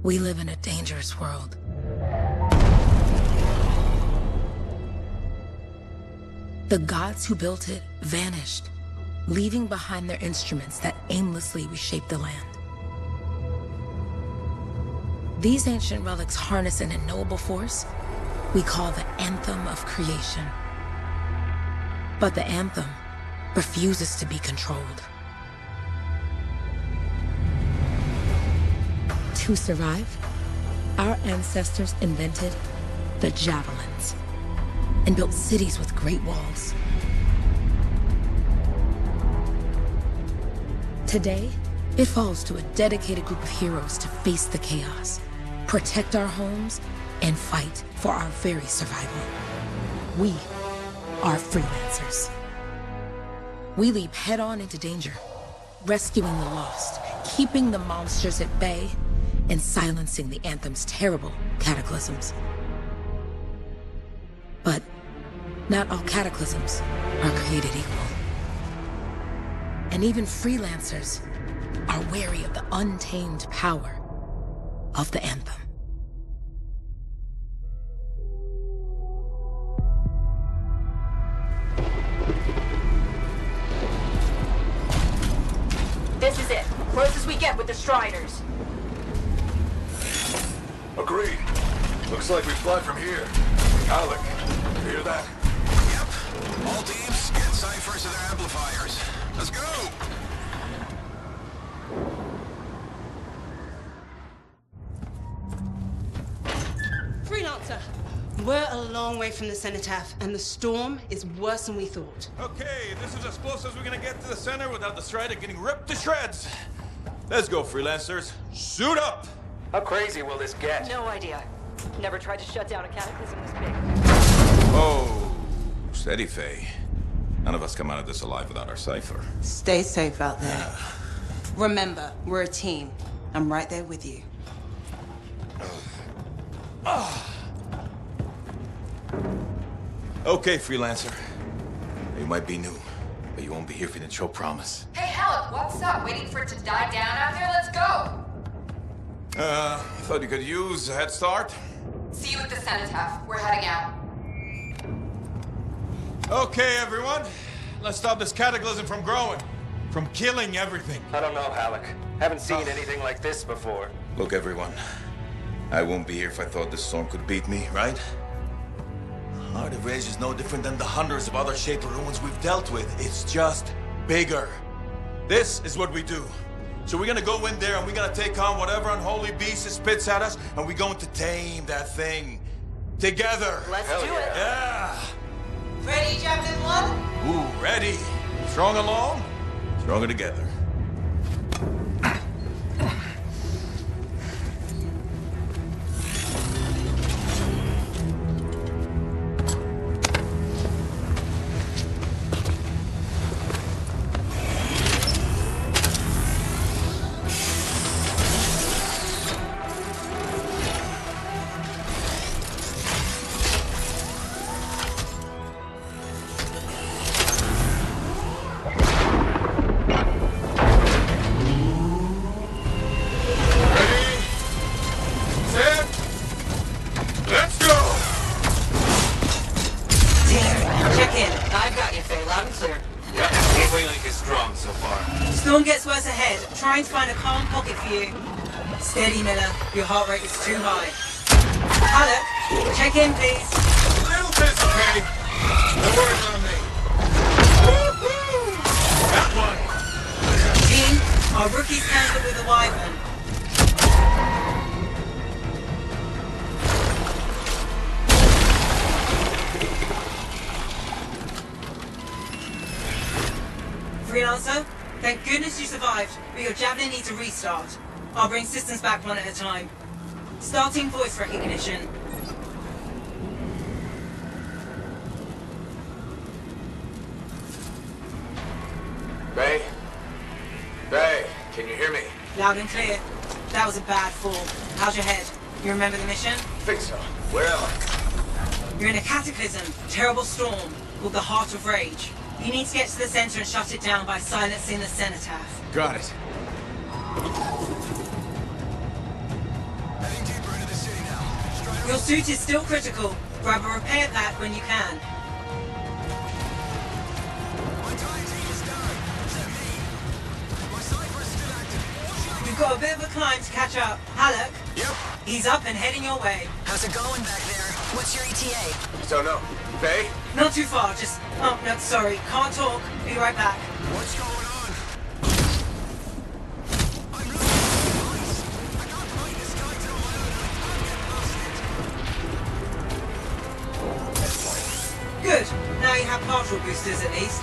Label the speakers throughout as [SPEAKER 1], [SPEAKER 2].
[SPEAKER 1] We live in a dangerous world. The gods who built it vanished, leaving behind their instruments that aimlessly reshaped the land. These ancient relics harness an unknowable force we call the Anthem of Creation. But the Anthem refuses to be controlled. To survive, our ancestors invented the javelins and built cities with great walls. Today, it falls to a dedicated group of heroes to face the chaos, protect our homes, and fight for our very survival. We are freelancers. We leap head-on into danger, rescuing the lost, keeping the monsters at bay, and silencing the Anthem's terrible cataclysms. But not all cataclysms are created equal. And even freelancers are wary of the untamed power of the Anthem.
[SPEAKER 2] This is it. Closest we get with the Striders.
[SPEAKER 3] Agreed. Looks like we fly from here. Alec, you hear that?
[SPEAKER 4] Yep. All teams, get ciphers to their amplifiers. Let's go!
[SPEAKER 5] Freelancer! We're a long way from the cenotaph, and the storm is worse than we thought.
[SPEAKER 6] Okay, this is as close as we're gonna get to the center without the Strider getting ripped to shreds. Let's go, freelancers. Suit up!
[SPEAKER 7] How crazy will this get?
[SPEAKER 2] No idea. Never tried to shut down a cataclysm this big.
[SPEAKER 6] Oh, steady, Faye. None of us come out of this alive without our cipher.
[SPEAKER 5] Stay safe out there. Remember, we're a team. I'm right there with you.
[SPEAKER 6] Okay, freelancer. You might be new, but you won't be here if you didn't show promise.
[SPEAKER 8] Hey, Alec, what's up? Waiting for it to die down out there? Let's go!
[SPEAKER 6] Thought you could use a head start.
[SPEAKER 8] See you at the cenotaph. We're heading out.
[SPEAKER 6] Okay, everyone. Let's stop this cataclysm from growing, from killing everything.
[SPEAKER 7] I don't know, Alec. Haven't seen anything like this before.
[SPEAKER 6] Look, everyone. I won't be here if I thought this storm could beat me, right? Heart of Rage is no different than the hundreds of other Shaper ruins we've dealt with. It's just bigger. This is what we do. So we're gonna go in there and we're gonna take on whatever unholy beast it spits at us, and we're going to tame that thing. Together.
[SPEAKER 2] Let's do it.
[SPEAKER 6] Yeah.
[SPEAKER 5] Ready, Javelin 1?
[SPEAKER 6] Ooh, ready. Strong alone, stronger together.
[SPEAKER 5] Storm gets worse ahead. Trying to find a calm pocket for you. Steady, Miller. Your heart rate is too high. Alec, check in, please.
[SPEAKER 6] A little bit, okay? No worries on me. That one.
[SPEAKER 5] Team, our rookie's handled with a wyvern. Freelancer, thank goodness you survived, but your Javelin needs a restart. I'll bring systems back one at a time. Starting voice recognition.
[SPEAKER 7] Bay? Bay, can you hear me?
[SPEAKER 5] Loud and clear. That was a bad fall. How's your head? You remember the mission?
[SPEAKER 7] Think so. Where am I?
[SPEAKER 5] You're in a cataclysm, terrible storm, called the Heart of Rage. You need to get to the center and shut it down by silencing the cenotaph.
[SPEAKER 6] Got it.
[SPEAKER 5] Your suit is still critical. Grab a repair pack when you can. You've got a bit of a climb to catch up. Halleck?
[SPEAKER 7] Yep.
[SPEAKER 5] He's up and heading your way.
[SPEAKER 9] How's it going back there? What's your ETA?
[SPEAKER 7] Don't know. Faye?
[SPEAKER 5] Not too far, just... Oh, no, sorry. Can't talk. Be right back.
[SPEAKER 4] What's going on? I'm losing device. I can't find this guy till my own. I can't get busted.
[SPEAKER 5] Good. Now you have partial boosters at least.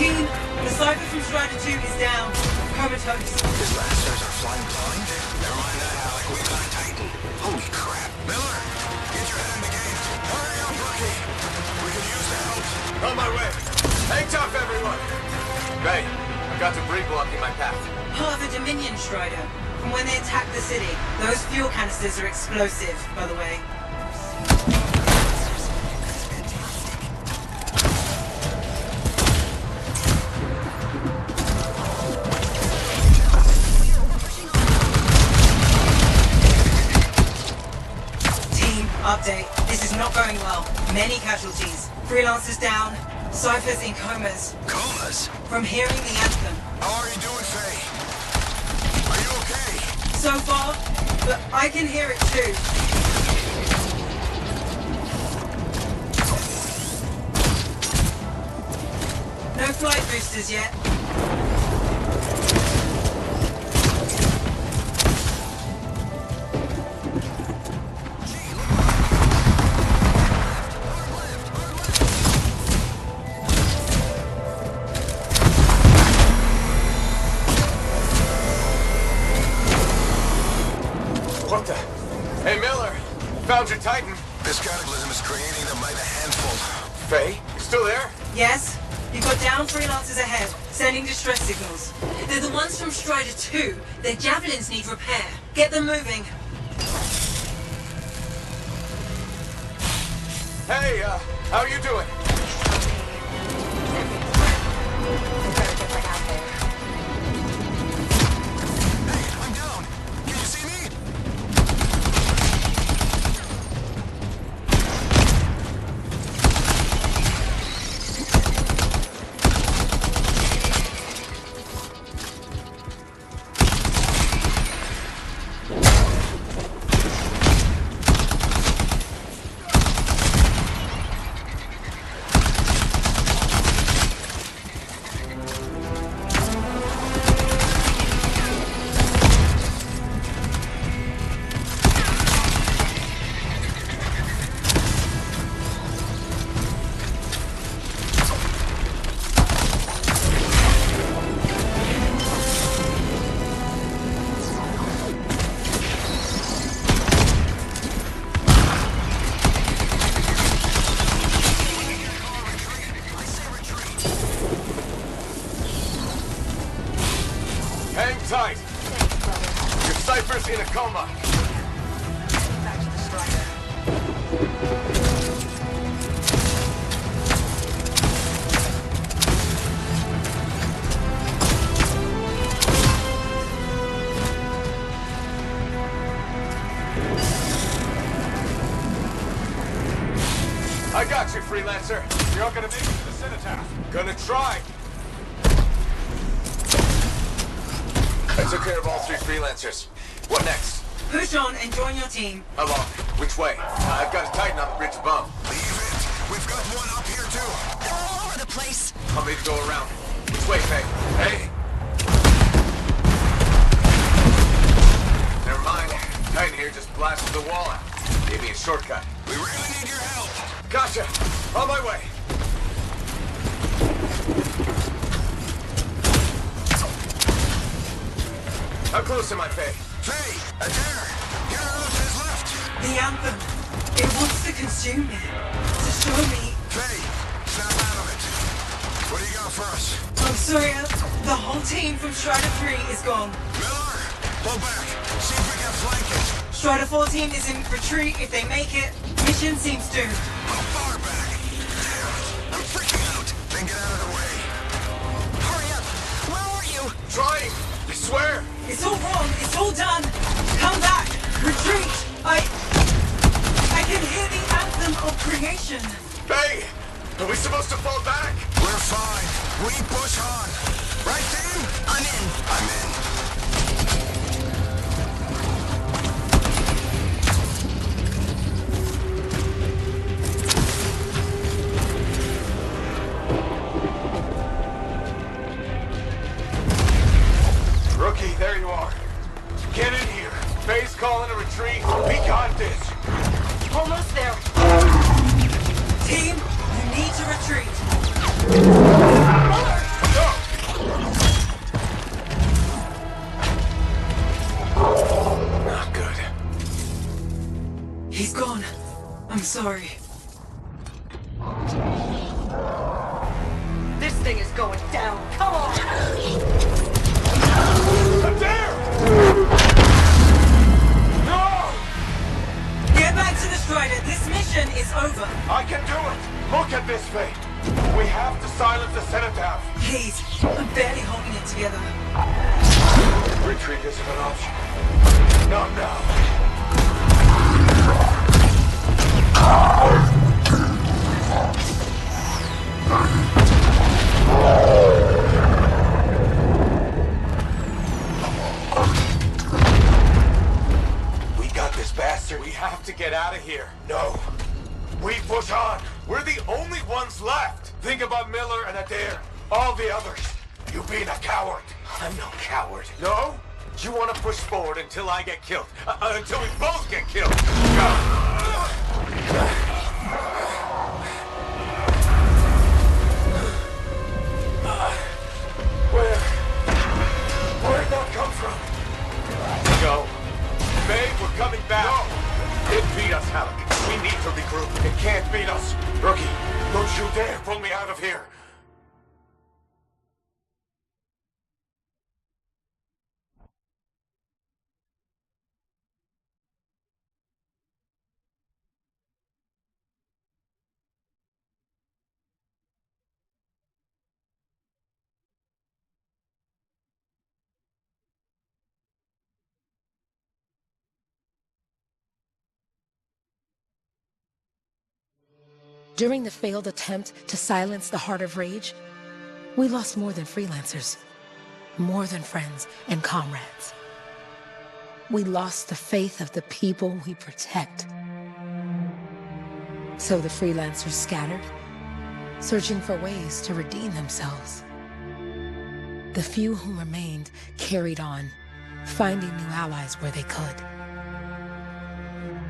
[SPEAKER 5] Team, the Cypher from Strider 2 is down. Comatose.
[SPEAKER 4] His blasters are flying blind? Never mind that, Alec. We've got a Titan. Holy crap. Miller, get your head in the game. Hurry up, rookie. We could use the help.
[SPEAKER 7] On my way. Hang tough, everyone. Faye, I've got debris blocking my path.
[SPEAKER 5] Part of a Dominion Strider. From when they attacked the city. Those fuel canisters are explosive, by the way. Update. This is not going well. Many casualties. Freelancers down. Cyphers in comas.
[SPEAKER 4] Comas?
[SPEAKER 5] From hearing the anthem.
[SPEAKER 4] How are you doing, Faye? Are you okay?
[SPEAKER 5] So far, but I can hear it too. No flight boosters yet.
[SPEAKER 7] What the? Hey, Miller. Found your Titan.
[SPEAKER 4] This cataclysm is creating them by the handful.
[SPEAKER 7] Faye, you still there?
[SPEAKER 5] Yes? You've got down freelancers ahead, sending distress signals. They're the ones from Strider 2. Their javelins need repair. Get them moving.
[SPEAKER 7] Hey, how you doing?
[SPEAKER 4] Hey, I'm down. Can you see me?
[SPEAKER 7] Hang tight. Your Cypher's in a coma.
[SPEAKER 2] Back to the Strider.
[SPEAKER 7] I got you, freelancer. You're not gonna make it to the cenotaph. Gonna try. I took care of all 3 freelancers. What next?
[SPEAKER 5] Push on and join your team.
[SPEAKER 7] How long? Which way? I've got a Titan on the bridge above.
[SPEAKER 4] Leave it. We've got one up here, too.
[SPEAKER 9] They're all over the place.
[SPEAKER 7] I'll need to go around. Which way, Faye? Hey! Never mind. Titan here just blasted the wall out. Gave me a shortcut.
[SPEAKER 4] We really need your help.
[SPEAKER 7] Gotcha! On my way! How close am I, Faye?
[SPEAKER 4] Faye, a dare. Get her out to his left.
[SPEAKER 5] The anthem. It wants to consume me. To show me.
[SPEAKER 4] Faye, snap out of it. What do you got for us?
[SPEAKER 5] I'm sorry, the whole team from Strider 3 is gone.
[SPEAKER 4] Miller, pull back. See if we can flank it.
[SPEAKER 5] Strider 14 is in retreat if they make it. Mission seems doomed.
[SPEAKER 4] How far back? Damn it. I'm freaking
[SPEAKER 5] navigation.
[SPEAKER 7] Hey! Are we supposed to fall back?
[SPEAKER 4] We're fine. We push on. Right, team?
[SPEAKER 9] I'm in.
[SPEAKER 4] I'm in.
[SPEAKER 7] Rookie, there you are. Get in here. Faye's calling a retreat. We got this.
[SPEAKER 5] Almost there. Team, you need to retreat.
[SPEAKER 7] Not good.
[SPEAKER 5] He's gone. I'm sorry.
[SPEAKER 2] This thing is going down. Come on!
[SPEAKER 7] There! No!
[SPEAKER 5] Get back to the Strider. This mission is over.
[SPEAKER 7] I can do it! Look at this, Faye! We have to silence the cenotaph!
[SPEAKER 5] Please, I'm barely holding it together.
[SPEAKER 7] Retreat isn't an option. Not now. We got this, bastard. We have to get out of here. No. We push on. We're the only ones left. Think about Miller and Adair. All the others. You being a coward. I'm no coward. No? You want to push forward until I get killed. Until we both get killed. Where'd that come from? Go. Babe, we're coming back. No! It beat us, Halleck. We need to regroup. It can't beat us. Rookie, don't you dare pull me out of here.
[SPEAKER 1] During the failed attempt to silence the Heart of Rage, we lost more than freelancers, more than friends and comrades. We lost the faith of the people we protect. So the freelancers scattered, searching for ways to redeem themselves. The few who remained carried on, finding new allies where they could.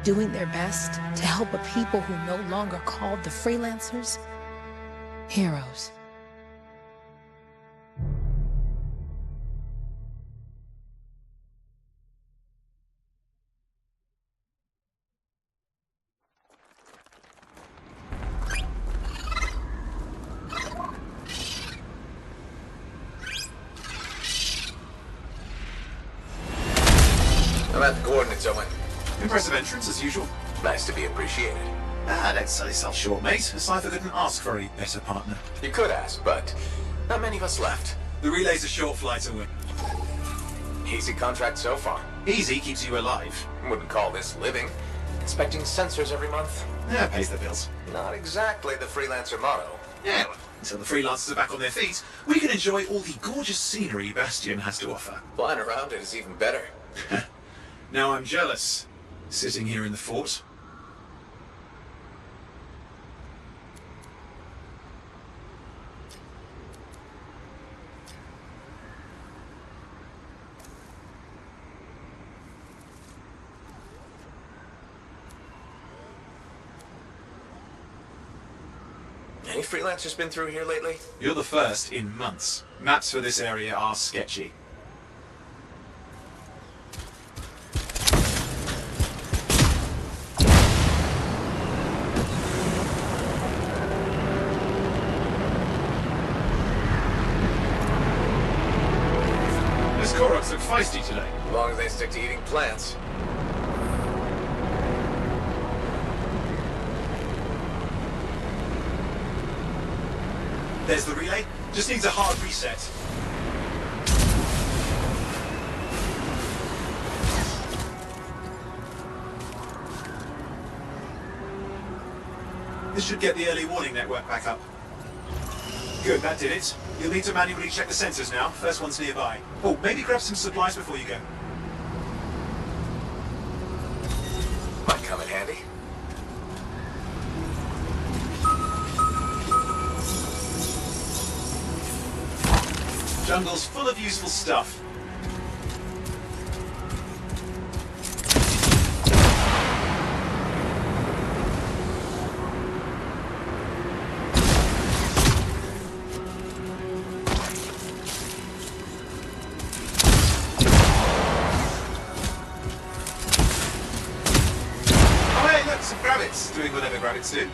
[SPEAKER 1] Doing their best to help a people who no longer called the freelancers heroes.
[SPEAKER 7] I'm at the coordinates, Owen.
[SPEAKER 10] Impressive entrance, as usual.
[SPEAKER 7] Nice to be appreciated.
[SPEAKER 10] Don't sell yourself short, mate. A cipher couldn't ask for a better partner.
[SPEAKER 7] You could ask, but not many of us left.
[SPEAKER 10] The relay's a short flight away.
[SPEAKER 7] Easy contract so far.
[SPEAKER 10] Easy keeps you alive.
[SPEAKER 7] Wouldn't call this living. Inspecting sensors every month.
[SPEAKER 10] Yeah, pays the bills.
[SPEAKER 7] Not exactly the freelancer motto.
[SPEAKER 10] Yeah, well, until the freelancers are back on their feet, we can enjoy all the gorgeous scenery Bastion has to offer.
[SPEAKER 7] Flying around it is even better.
[SPEAKER 10] Now I'm jealous, sitting here in the fort.
[SPEAKER 7] Any freelancers been through here lately?
[SPEAKER 10] You're the first in months. Maps for this area are sketchy. This Koroks look feisty today.
[SPEAKER 7] As long as they stick to eating plants.
[SPEAKER 10] There's the relay. Just needs a hard reset. This should get the early warning network back up. Good, that did it. You'll need to manually check the sensors now. First one's nearby. Oh, maybe grab some supplies before you go.
[SPEAKER 7] Might come in handy.
[SPEAKER 10] Jungle's full of useful stuff. Doing whatever rabbits do.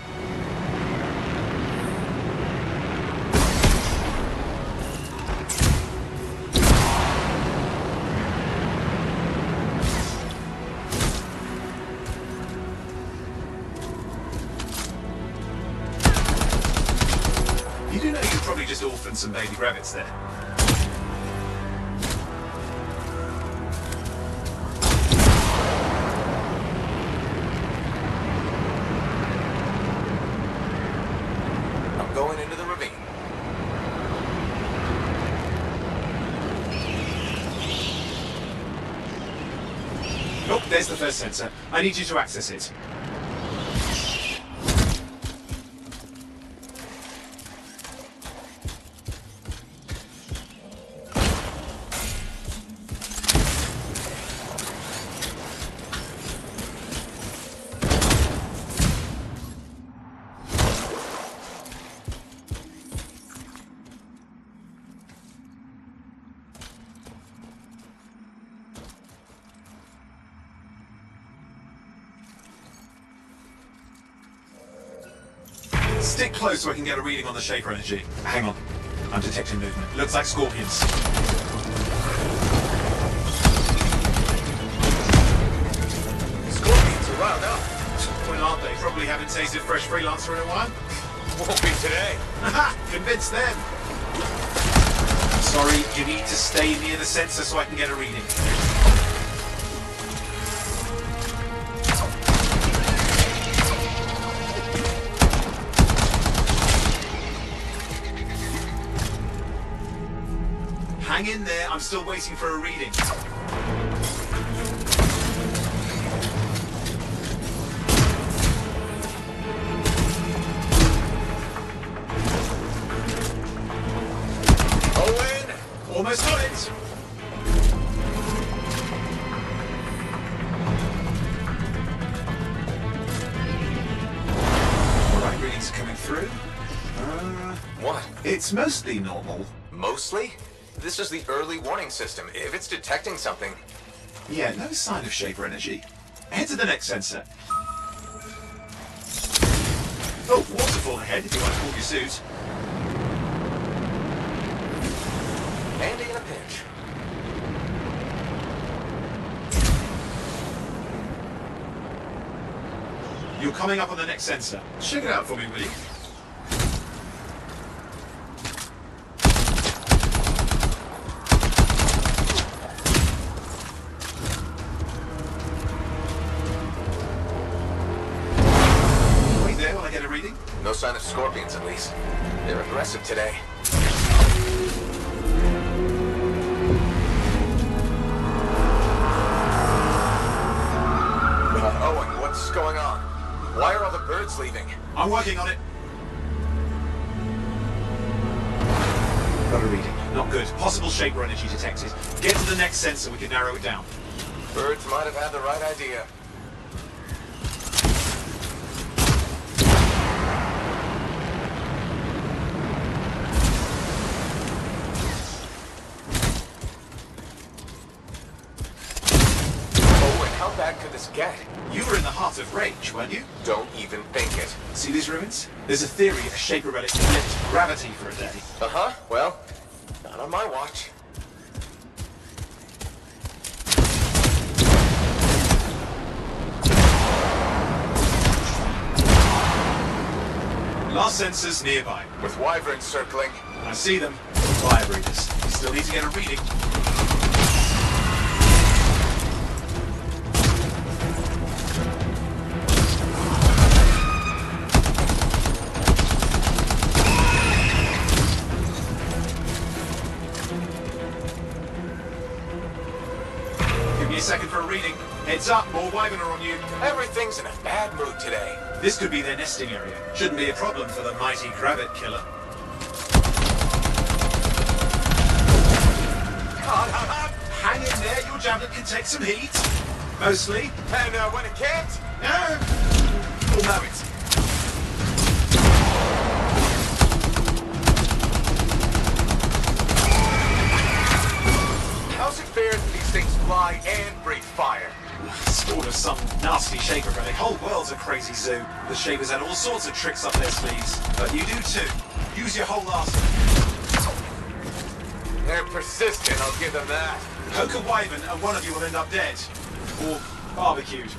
[SPEAKER 10] You do know you probably just orphaned some baby rabbits there.
[SPEAKER 7] Going into the ravine.
[SPEAKER 10] Oh, there's the first sensor. I need you to access it. Stick close so I can get a reading on the Shaper energy. Hang on. I'm detecting movement. Looks like scorpions.
[SPEAKER 7] Scorpions are riled up.
[SPEAKER 10] Well, aren't they? Probably haven't tasted fresh freelancer in a while.
[SPEAKER 7] Won't be today.
[SPEAKER 10] Haha! Convince them! Sorry, you need to stay near the sensor so I can get a reading. Hang in there, I'm still waiting for a reading.
[SPEAKER 7] Owen!
[SPEAKER 10] Almost got it! Alright, readings are coming through.
[SPEAKER 7] What?
[SPEAKER 10] It's mostly normal.
[SPEAKER 7] Mostly? This is the early warning system. If it's detecting something...
[SPEAKER 10] Yeah, no sign of Shaper energy. Head to the next sensor. Oh, waterfall ahead if you want to pull your suit.
[SPEAKER 7] Handy in a pinch.
[SPEAKER 10] You're coming up on the next sensor. Check it out for me, will you? Wait there while I get a reading.
[SPEAKER 7] No sign of scorpions, at least. They're aggressive today. Owen, what's going on? Why are all the birds leaving?
[SPEAKER 10] I'm working on it. Got a reading. Not good. Possible Shaper energy detected. Get to the next sensor, we can narrow it down.
[SPEAKER 7] Birds might have had the right idea. Owen, how bad could this get?
[SPEAKER 10] You were in the heart of rage, weren't you?
[SPEAKER 7] Don't even think it.
[SPEAKER 10] See these ruins? There's a theory a Shaper relic can lift gravity for a day.
[SPEAKER 7] Uh-huh. Well, not on my watch.
[SPEAKER 10] Last sensors nearby.
[SPEAKER 7] With wyverns circling.
[SPEAKER 10] I see them. Fire breathers. You still need to get a reading. reading. Heads up, more Wyvern are on you.
[SPEAKER 7] Everything's in a bad mood today.
[SPEAKER 10] This could be their nesting area. Shouldn't be a problem for the mighty Grabbit killer. Hang in there, your javelin can take some heat. Mostly.
[SPEAKER 7] And when it can't,
[SPEAKER 10] We'll have it.
[SPEAKER 7] how's it fair that these things fly and breathe fire?
[SPEAKER 10] Spawned of some nasty shaper relic. Whole world's a crazy zoo. The shapers had all sorts of tricks up their sleeves. But you do too. Use your whole arsenal.
[SPEAKER 7] They're persistent, I'll give them that.
[SPEAKER 10] Poke a wyvern and one of you will end up dead. Or barbecued.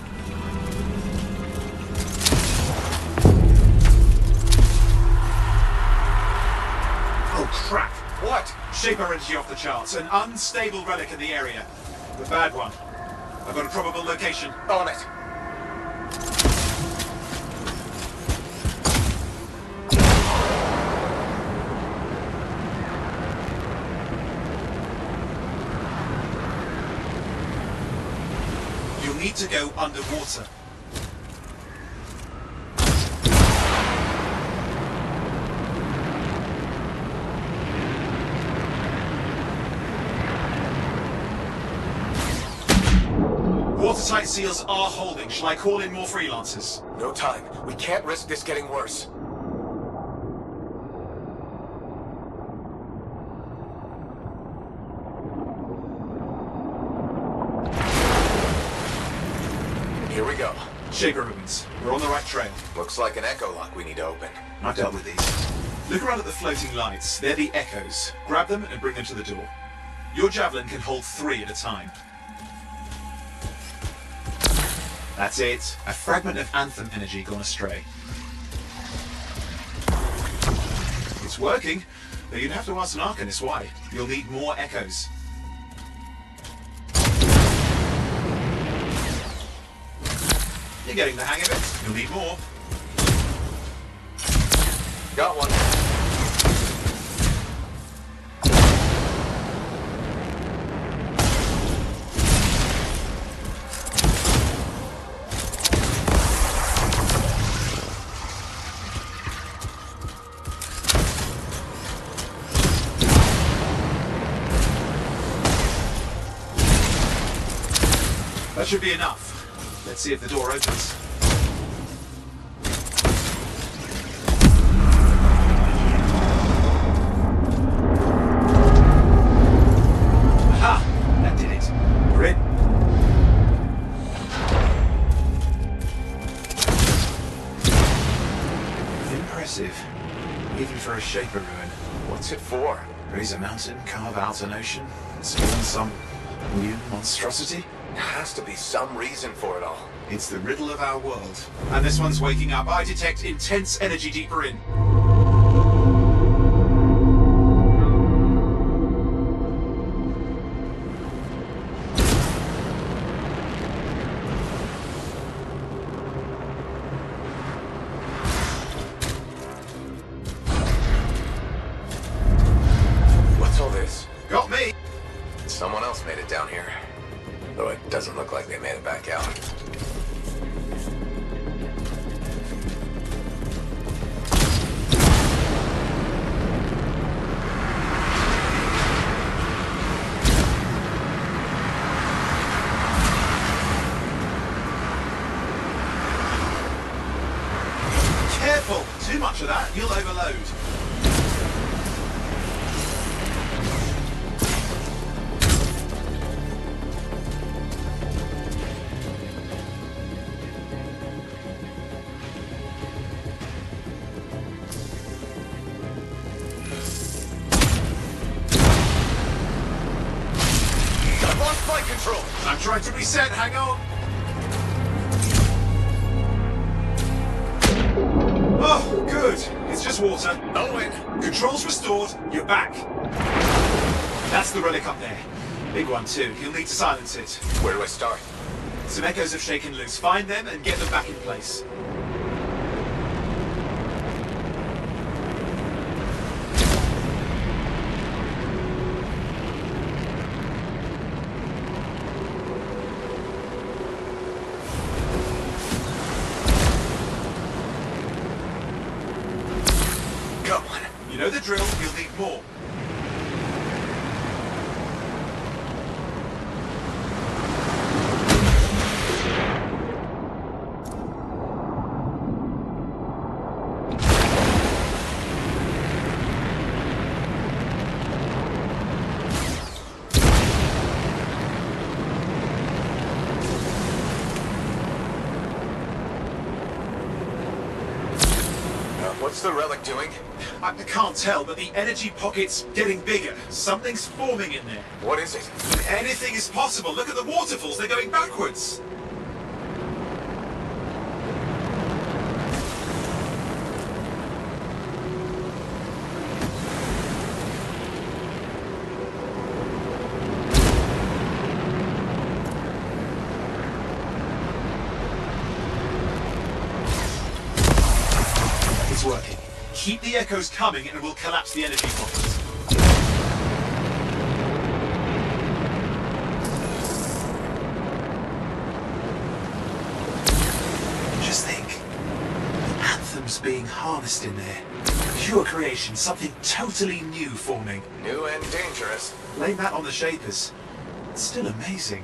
[SPEAKER 10] Oh crap!
[SPEAKER 7] What?
[SPEAKER 10] Shaper energy off the charts. An unstable relic in the area. The bad one. I've got a probable location.
[SPEAKER 7] On it.
[SPEAKER 10] You'll need to go underwater. Watertight seals are holding. Shall I call in more freelancers?
[SPEAKER 7] No time. We can't risk this getting worse. Here we go.
[SPEAKER 10] Shaper ruins. We're on the right trail.
[SPEAKER 7] Looks like an echo lock we need to open.
[SPEAKER 10] I've dealt with these. Look around at the floating lights. They're the echoes. Grab them and bring them to the door. Your javelin can hold 3 at a time. That's it. A fragment of Anthem energy gone astray. It's working, but you'd have to ask an Arcanist why. You'll need more echoes. You're getting the hang of it. You'll need more.
[SPEAKER 7] Got one.
[SPEAKER 10] That should be enough. Let's see if the door opens. Aha! That did it. We're in. Impressive. Even for a shaper ruin.
[SPEAKER 7] What's it for?
[SPEAKER 10] Raise a mountain, carve out an ocean, spawn some new monstrosity?
[SPEAKER 7] There has to be some reason for it all.
[SPEAKER 10] It's the riddle of our world. And this one's waking up. I detect intense energy deeper in.
[SPEAKER 7] What's all this?
[SPEAKER 10] Got me!
[SPEAKER 7] Someone else made it down here. Though it doesn't look like they made it back out.
[SPEAKER 10] Careful! Too much of that, you'll overload.
[SPEAKER 7] I've lost flight control!
[SPEAKER 10] I'm trying to reset, hang on! Oh, good. It's just water.
[SPEAKER 7] Owen!
[SPEAKER 10] Controls restored, you're back. That's the relic up there. Big one too, you'll need to silence it.
[SPEAKER 7] Where do I start?
[SPEAKER 10] Some echoes have shaken loose. Find them and get them back in place.
[SPEAKER 7] Come on.
[SPEAKER 10] You know the drill, you'll need more.
[SPEAKER 7] What's the relic doing?
[SPEAKER 10] I can't tell, but the energy pocket's getting bigger. Something's forming in there.
[SPEAKER 7] What is it?
[SPEAKER 10] Anything is possible. Look at the waterfalls, they're going backwards. It's working. Keep the echoes coming and we'll collapse the energy pockets. Just think. The anthem's being harnessed in there. Pure creation, something totally new forming.
[SPEAKER 7] New and dangerous.
[SPEAKER 10] Blame that on the Shapers. It's still amazing.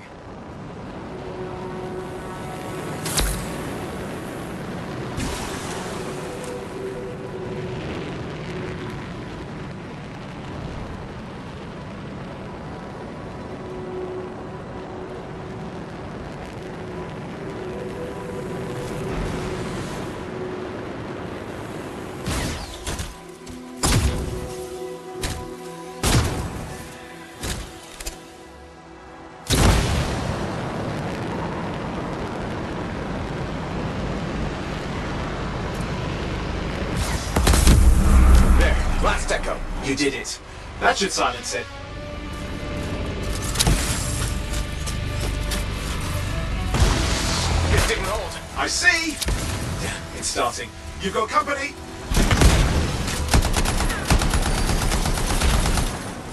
[SPEAKER 7] Last echo.
[SPEAKER 10] You did it. That should silence it.
[SPEAKER 7] It didn't hold.
[SPEAKER 10] I see! It's starting. You've got company!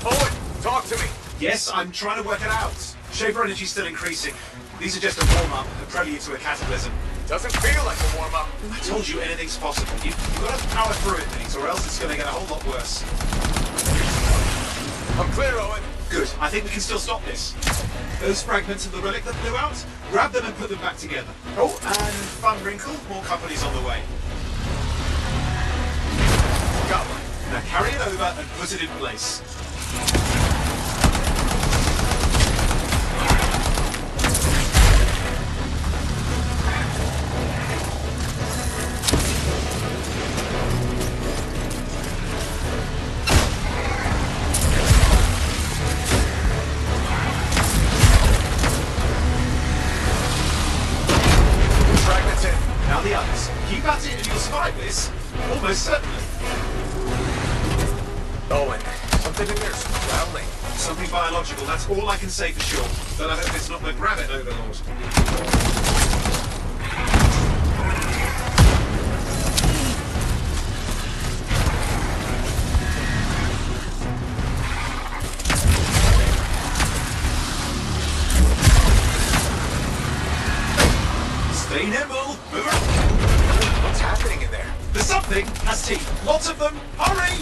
[SPEAKER 7] Owen, talk to me.
[SPEAKER 10] Yes, I'm trying to work it out. Shaper energy's still increasing. These are just a warm-up, a prelude to a cataclysm.
[SPEAKER 7] Doesn't feel like a warm-up.
[SPEAKER 10] I told you anything's possible. You've got to power through it, mate, or else it's going to get a whole lot worse.
[SPEAKER 7] I'm clear, Owen.
[SPEAKER 10] Good. I think we can still stop this. Those fragments of the relic that blew out, grab them and put them back together. Oh, and fun wrinkle, more company's on the way.
[SPEAKER 7] Got one.
[SPEAKER 10] Now carry it over and put it in place. Now the others. Keep at it and you'll survive this. Almost certainly.
[SPEAKER 7] Owen, something in there's growling.
[SPEAKER 10] Something biological, that's all I can say for sure. But I hope it's not the gravit overlord. Stay nimble. Move up.
[SPEAKER 7] What's happening in there?
[SPEAKER 10] There's something has teeth. Lots of them. Hurry!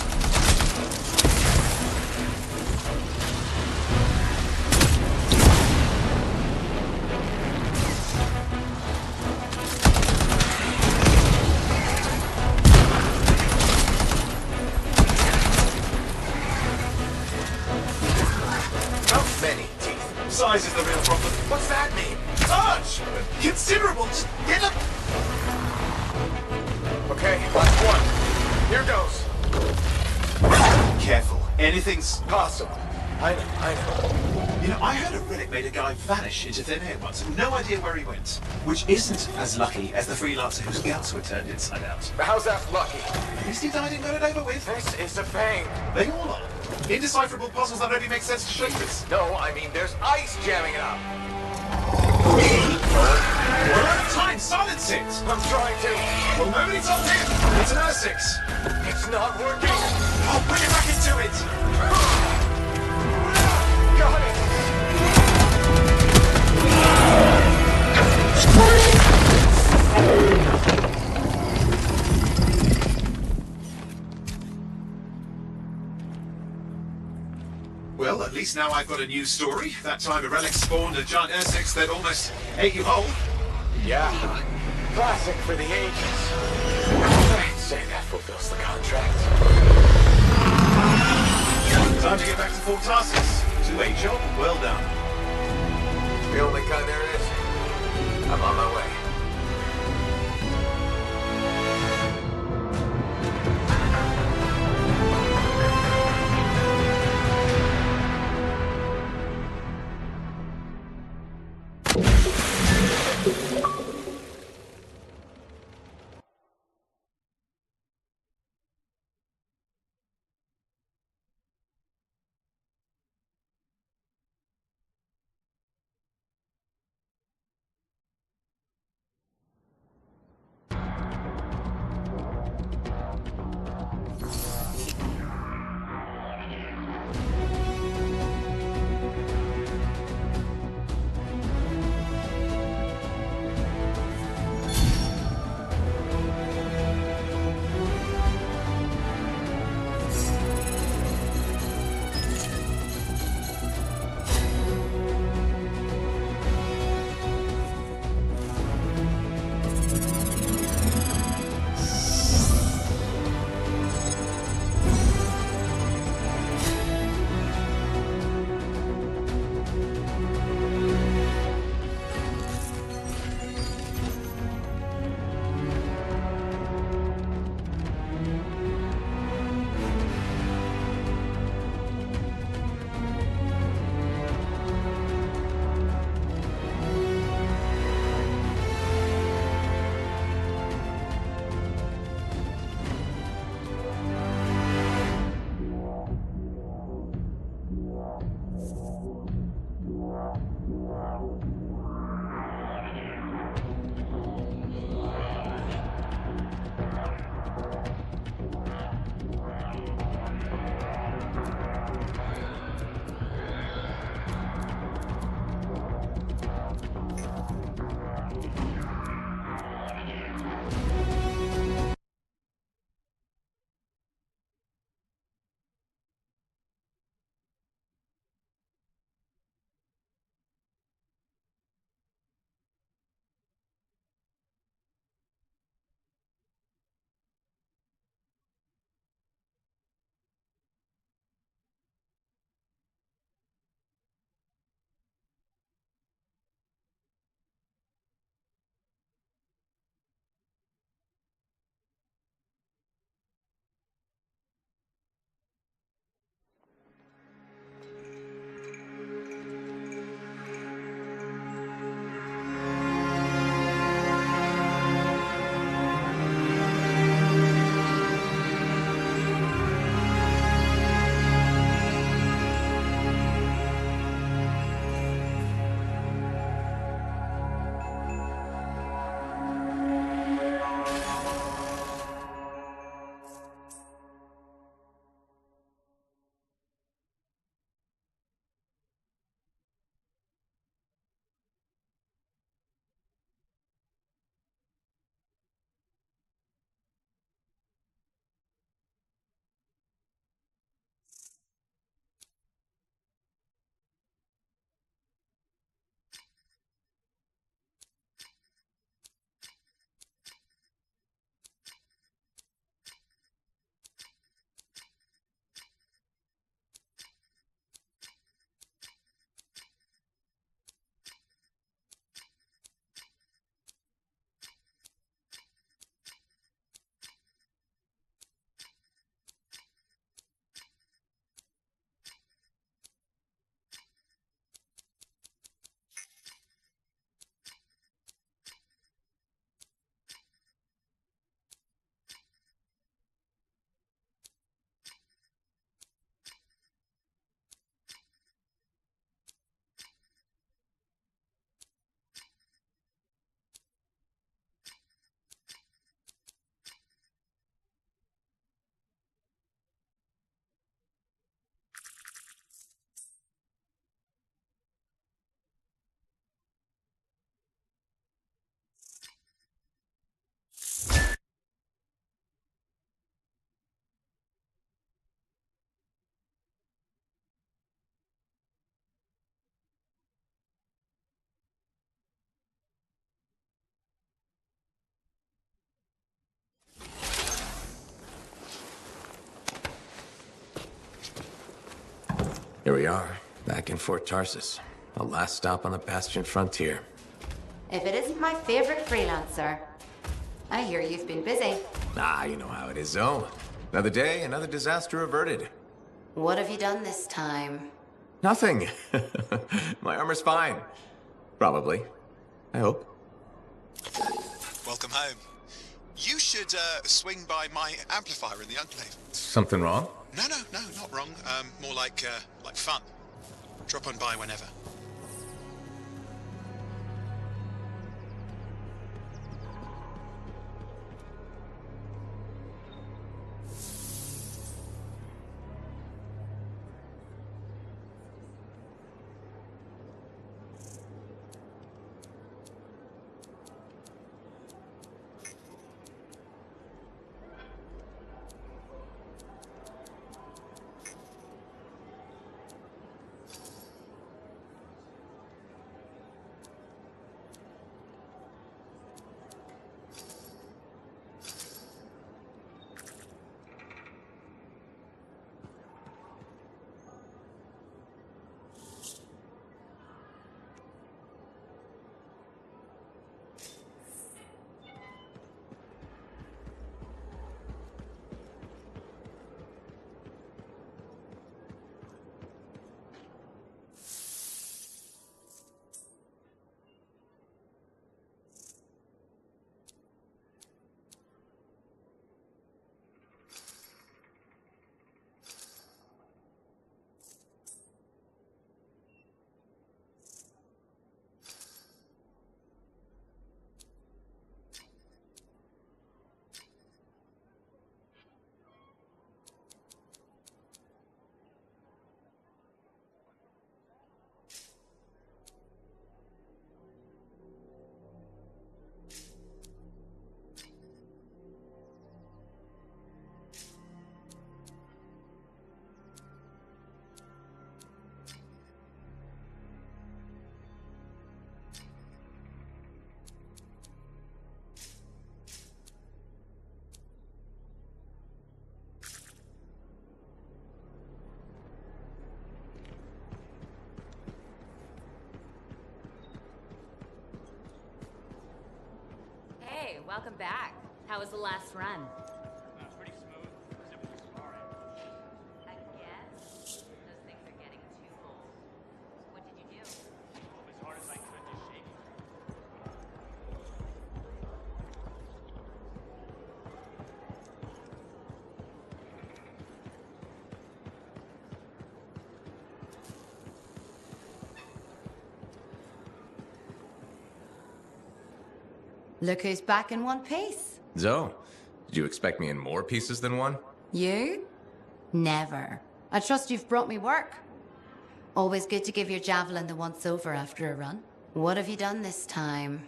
[SPEAKER 7] How many teeth?
[SPEAKER 10] Size is the real problem.
[SPEAKER 7] What's that mean?
[SPEAKER 10] Large! Considerable! Just get up!
[SPEAKER 7] Okay, last one. Here goes.
[SPEAKER 10] Careful. Anything's
[SPEAKER 7] Possible. I know.
[SPEAKER 10] You know, I heard a relic made a guy vanish into thin air once. No idea where he went. Which isn't as lucky as the freelancer whose guts were turned inside out.
[SPEAKER 7] But how's that lucky?
[SPEAKER 10] At least he died and got it over with.
[SPEAKER 7] This is a pain.
[SPEAKER 10] They all are. Indecipherable puzzles that only make sense to Shapers.
[SPEAKER 7] No, I mean there's ice jamming it up.
[SPEAKER 10] We're out of time. Silence it.
[SPEAKER 7] I'm trying to.
[SPEAKER 10] Well, nobody told him. It's an R6.
[SPEAKER 7] It's not working.
[SPEAKER 10] I'll bring it back into it.
[SPEAKER 7] Got it.
[SPEAKER 10] Well, at least now I've got a new story. That time a relic spawned a giant Ursex that almost ate you whole.
[SPEAKER 7] Yeah, classic for the ages. I'd say that fulfills the contract.
[SPEAKER 10] Time to get back to Fort Tarsus. To a job well done.
[SPEAKER 7] The only kind there is. I'm on my way.
[SPEAKER 11] Here we are, back in Fort Tarsus. The last stop on the Bastion frontier.
[SPEAKER 12] If it isn't my favorite freelancer. I hear you've been busy.
[SPEAKER 11] Ah, you know how it is, Zoe. Another day, another disaster averted.
[SPEAKER 12] What have you done this time?
[SPEAKER 11] Nothing. My armor's fine. Probably. I hope.
[SPEAKER 13] Welcome home. You should swing by my amplifier in the Enclave.
[SPEAKER 11] Something wrong?
[SPEAKER 13] No, not wrong. More like fun. Drop on by whenever.
[SPEAKER 14] Hey, welcome back. How was the last run?
[SPEAKER 15] Pretty smooth. Except for sparring.
[SPEAKER 14] I guess those things are getting too old. What did you do?
[SPEAKER 15] As hard as I could to shape it.
[SPEAKER 12] Look who's back in one piece.
[SPEAKER 11] Zoe, did you expect me in more pieces than one?
[SPEAKER 12] You? Never. I trust you've brought me work. Always good to give your javelin the once-over after a run. What have you done this time?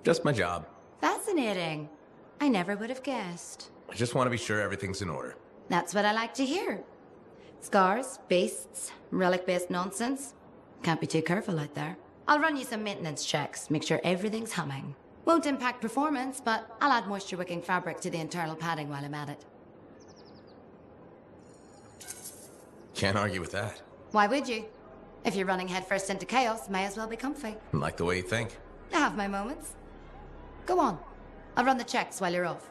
[SPEAKER 11] Just my job.
[SPEAKER 12] Fascinating. I never would have guessed.
[SPEAKER 11] I just want to be sure everything's in order.
[SPEAKER 12] That's what I like to hear. Scars, beasts, relic-based nonsense. Can't be too careful out there. I'll run you some maintenance checks, make sure everything's humming. Won't impact performance, but I'll add moisture-wicking fabric to the internal padding while I'm at it.
[SPEAKER 11] Can't argue with that.
[SPEAKER 12] Why would you? If you're running headfirst into chaos, may as well be comfy.
[SPEAKER 11] Like the way you think.
[SPEAKER 12] I have my moments. Go on. I'll run the checks while you're off.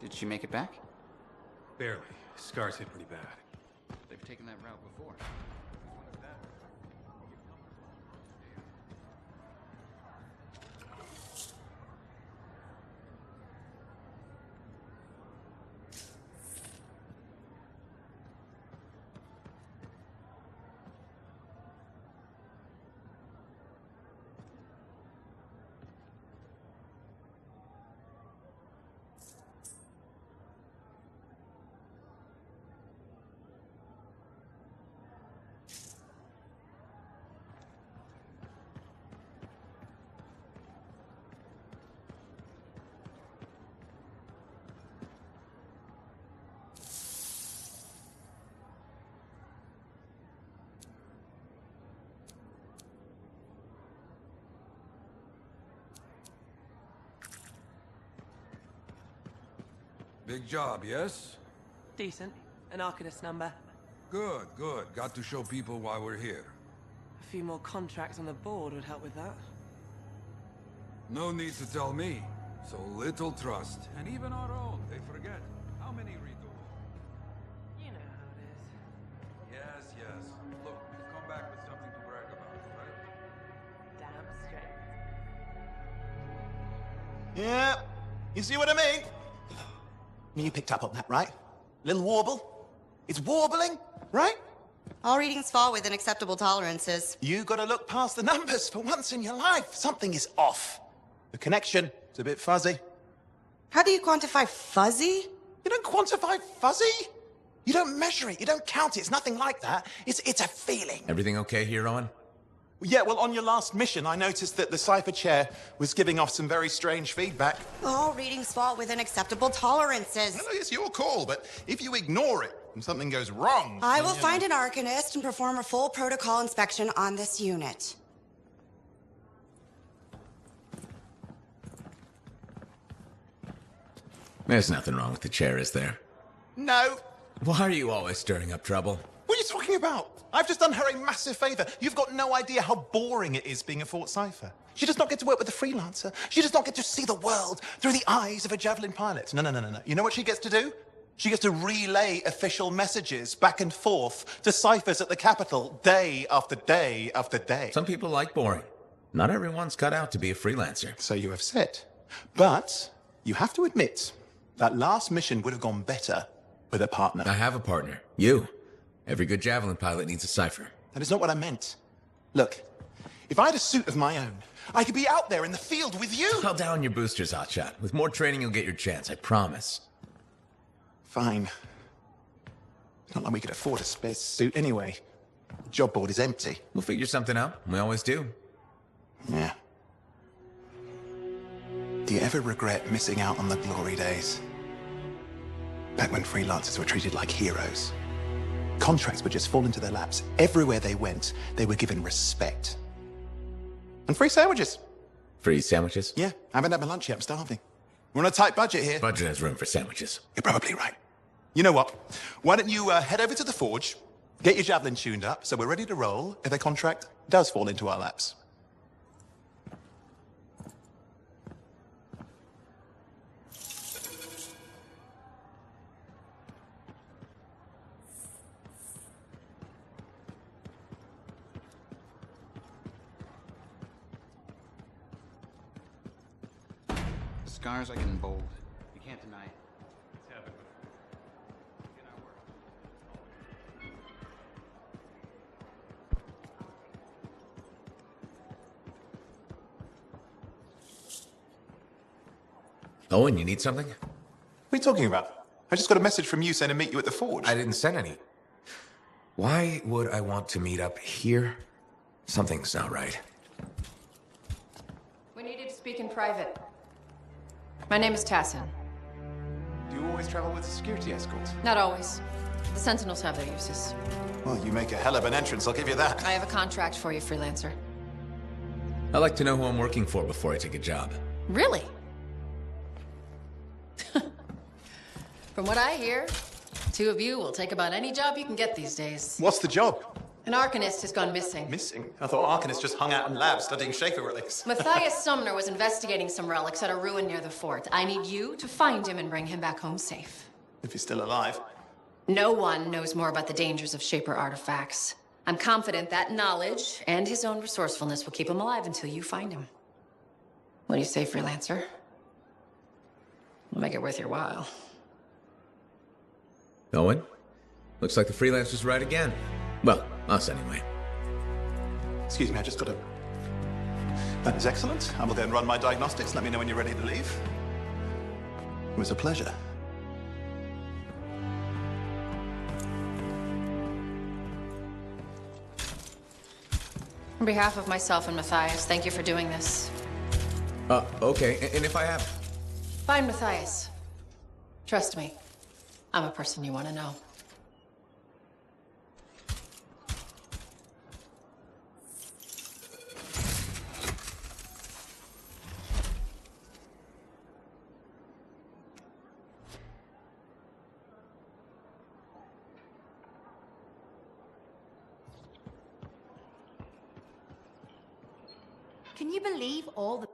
[SPEAKER 16] Did she make it back?
[SPEAKER 17] Barely. Scars hit pretty bad.
[SPEAKER 16] They've taken that route before.
[SPEAKER 18] Big job, yes?
[SPEAKER 19] Decent. An Arcanist number.
[SPEAKER 18] Good, good. Got to show people why we're here.
[SPEAKER 19] A few more contracts on the board would help with that.
[SPEAKER 18] No need to tell me. So little trust. And even our own, they forget. How many redo?
[SPEAKER 19] You know how it is.
[SPEAKER 18] Yes, yes. Look, we'll come back with something to brag about, right?
[SPEAKER 19] Damn straight.
[SPEAKER 20] Yeah, you see what I mean? You picked up on that, right? Little warble? It's warbling, right?
[SPEAKER 21] All readings fall within acceptable tolerances.
[SPEAKER 20] You gotta look past the numbers for once in your life. Something is off. The connection is a bit fuzzy.
[SPEAKER 21] How do you quantify fuzzy?
[SPEAKER 20] You don't quantify fuzzy? You don't measure it, you don't count it, it's nothing like that. It's a feeling.
[SPEAKER 11] Everything okay here, Owen?
[SPEAKER 20] Yeah, well, on your last mission, I noticed that the Cypher Chair was giving off some very strange feedback.
[SPEAKER 21] All readings fall within acceptable tolerances.
[SPEAKER 22] Well, it's your call, but if you ignore it and something goes wrong...
[SPEAKER 21] I will find an Arcanist and perform a full protocol inspection on this unit.
[SPEAKER 11] There's nothing wrong with the chair, is there?
[SPEAKER 20] No.
[SPEAKER 11] Why are you always stirring up trouble?
[SPEAKER 20] What are you talking about? I've just done her a massive favor. You've got no idea how boring it is being a Fort Cypher. She does not get to work with a freelancer. She does not get to see the world through the eyes of a Javelin pilot. No. You know what she gets to do? She gets to relay official messages back and forth to ciphers at the capital day after day after day.
[SPEAKER 11] Some people like boring. Not everyone's cut out to be a freelancer.
[SPEAKER 20] So you have said. But you have to admit, that last mission would have gone better with a partner.
[SPEAKER 11] I have a partner. You. Every good Javelin pilot needs a cipher.
[SPEAKER 20] That is not what I meant. Look, if I had a suit of my own, I could be out there in the field with you.
[SPEAKER 11] Call down your boosters, Hotshot. With more training, you'll get your chance, I promise.
[SPEAKER 20] Fine. It's not like we could afford a spare suit anyway. The job board is empty.
[SPEAKER 11] We'll figure something out. We always do.
[SPEAKER 20] Yeah. Do you ever regret missing out on the glory days? Back when freelancers were treated like heroes. Contracts would just fall into their laps. Everywhere they went, they were given respect. And free sandwiches.
[SPEAKER 11] Free sandwiches?
[SPEAKER 20] Yeah, I haven't had my lunch yet. I'm starving. We're on a tight budget here.
[SPEAKER 11] Budget has room for sandwiches.
[SPEAKER 20] You're probably right. You know what? Why don't you head over to the forge, get your Javelin tuned up, so we're ready to roll if a contract does fall into our laps.
[SPEAKER 16] Scars are getting bold. You can't deny it.
[SPEAKER 15] It's happened before. Get our work.
[SPEAKER 11] Owen, you need something?
[SPEAKER 20] What are you talking about? I just got a message from you saying to meet you at the forge.
[SPEAKER 11] I didn't send any. Why would I want to meet up here? Something's not right.
[SPEAKER 23] We needed to speak in private. My name is Tassin.
[SPEAKER 20] Do you always travel with a security escort?
[SPEAKER 23] Not always. The Sentinels have their uses.
[SPEAKER 20] Well, you make a hell of an entrance, I'll give you that.
[SPEAKER 23] I have a contract for you, freelancer.
[SPEAKER 11] I like to know who I'm working for before I take a job.
[SPEAKER 23] Really? From what I hear, two of you will take about any job you can get these days.
[SPEAKER 20] What's the job?
[SPEAKER 23] An Arcanist has gone missing.
[SPEAKER 20] Missing? I thought Arcanists just hung out in labs studying Shaper relics.
[SPEAKER 23] Matthias Sumner was investigating some relics at a ruin near the fort. I need you to find him and bring him back home safe.
[SPEAKER 20] If he's still alive.
[SPEAKER 23] No one knows more about the dangers of Shaper artifacts. I'm confident that knowledge and his own resourcefulness will keep him alive until you find him. What do you say, freelancer? We'll make it worth your while.
[SPEAKER 11] Owen? Looks like the freelancer's right again. Well, us anyway.
[SPEAKER 20] Excuse me, I just got a... That is excellent. I will go and run my diagnostics. Let me know when you're ready to leave. It was a pleasure.
[SPEAKER 23] On behalf of myself and Matthias, thank you for doing this.
[SPEAKER 11] Okay. And if I have...
[SPEAKER 23] Find Matthias. Trust me, I'm a person you want to know.
[SPEAKER 12] Can you believe all the...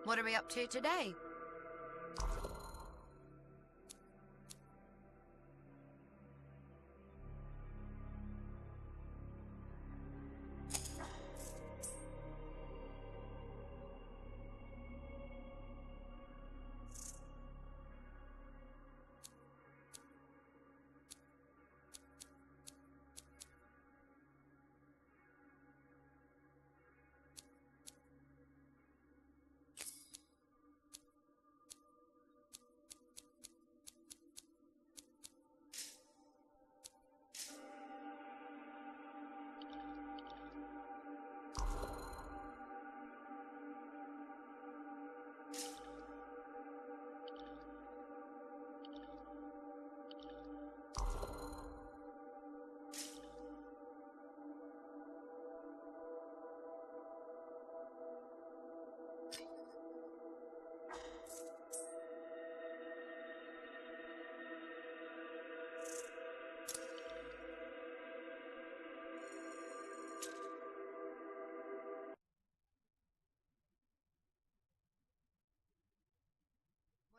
[SPEAKER 12] What are we up to today?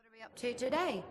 [SPEAKER 12] What are we up to today?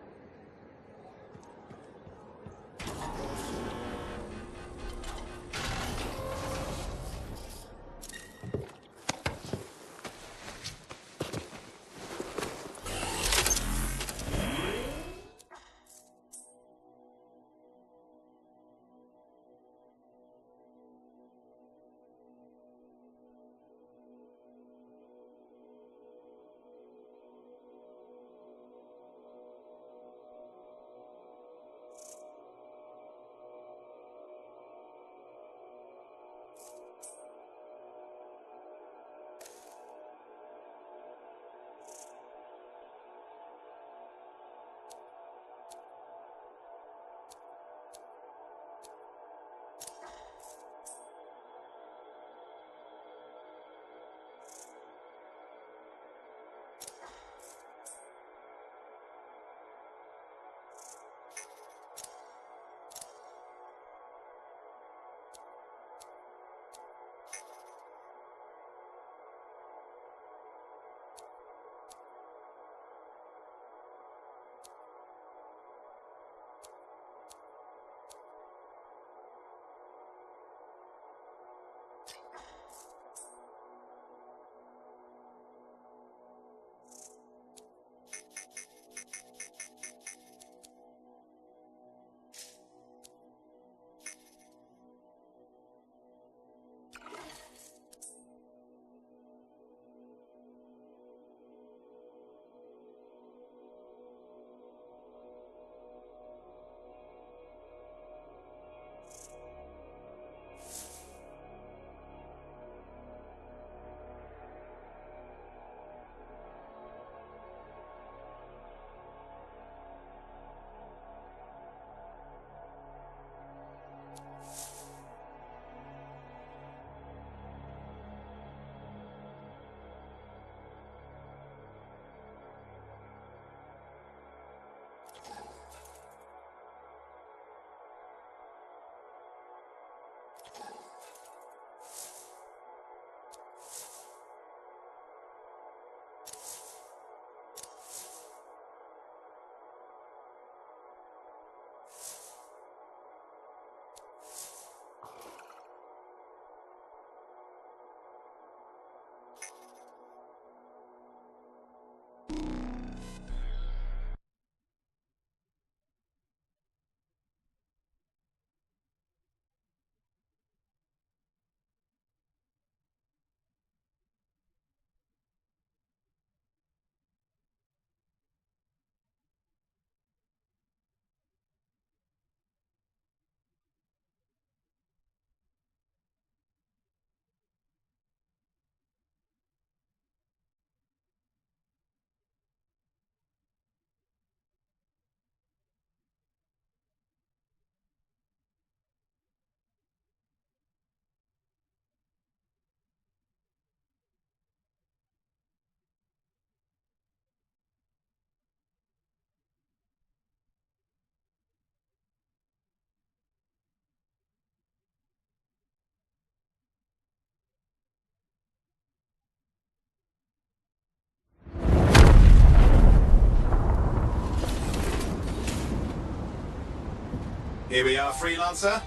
[SPEAKER 10] Here we are, Freelancer.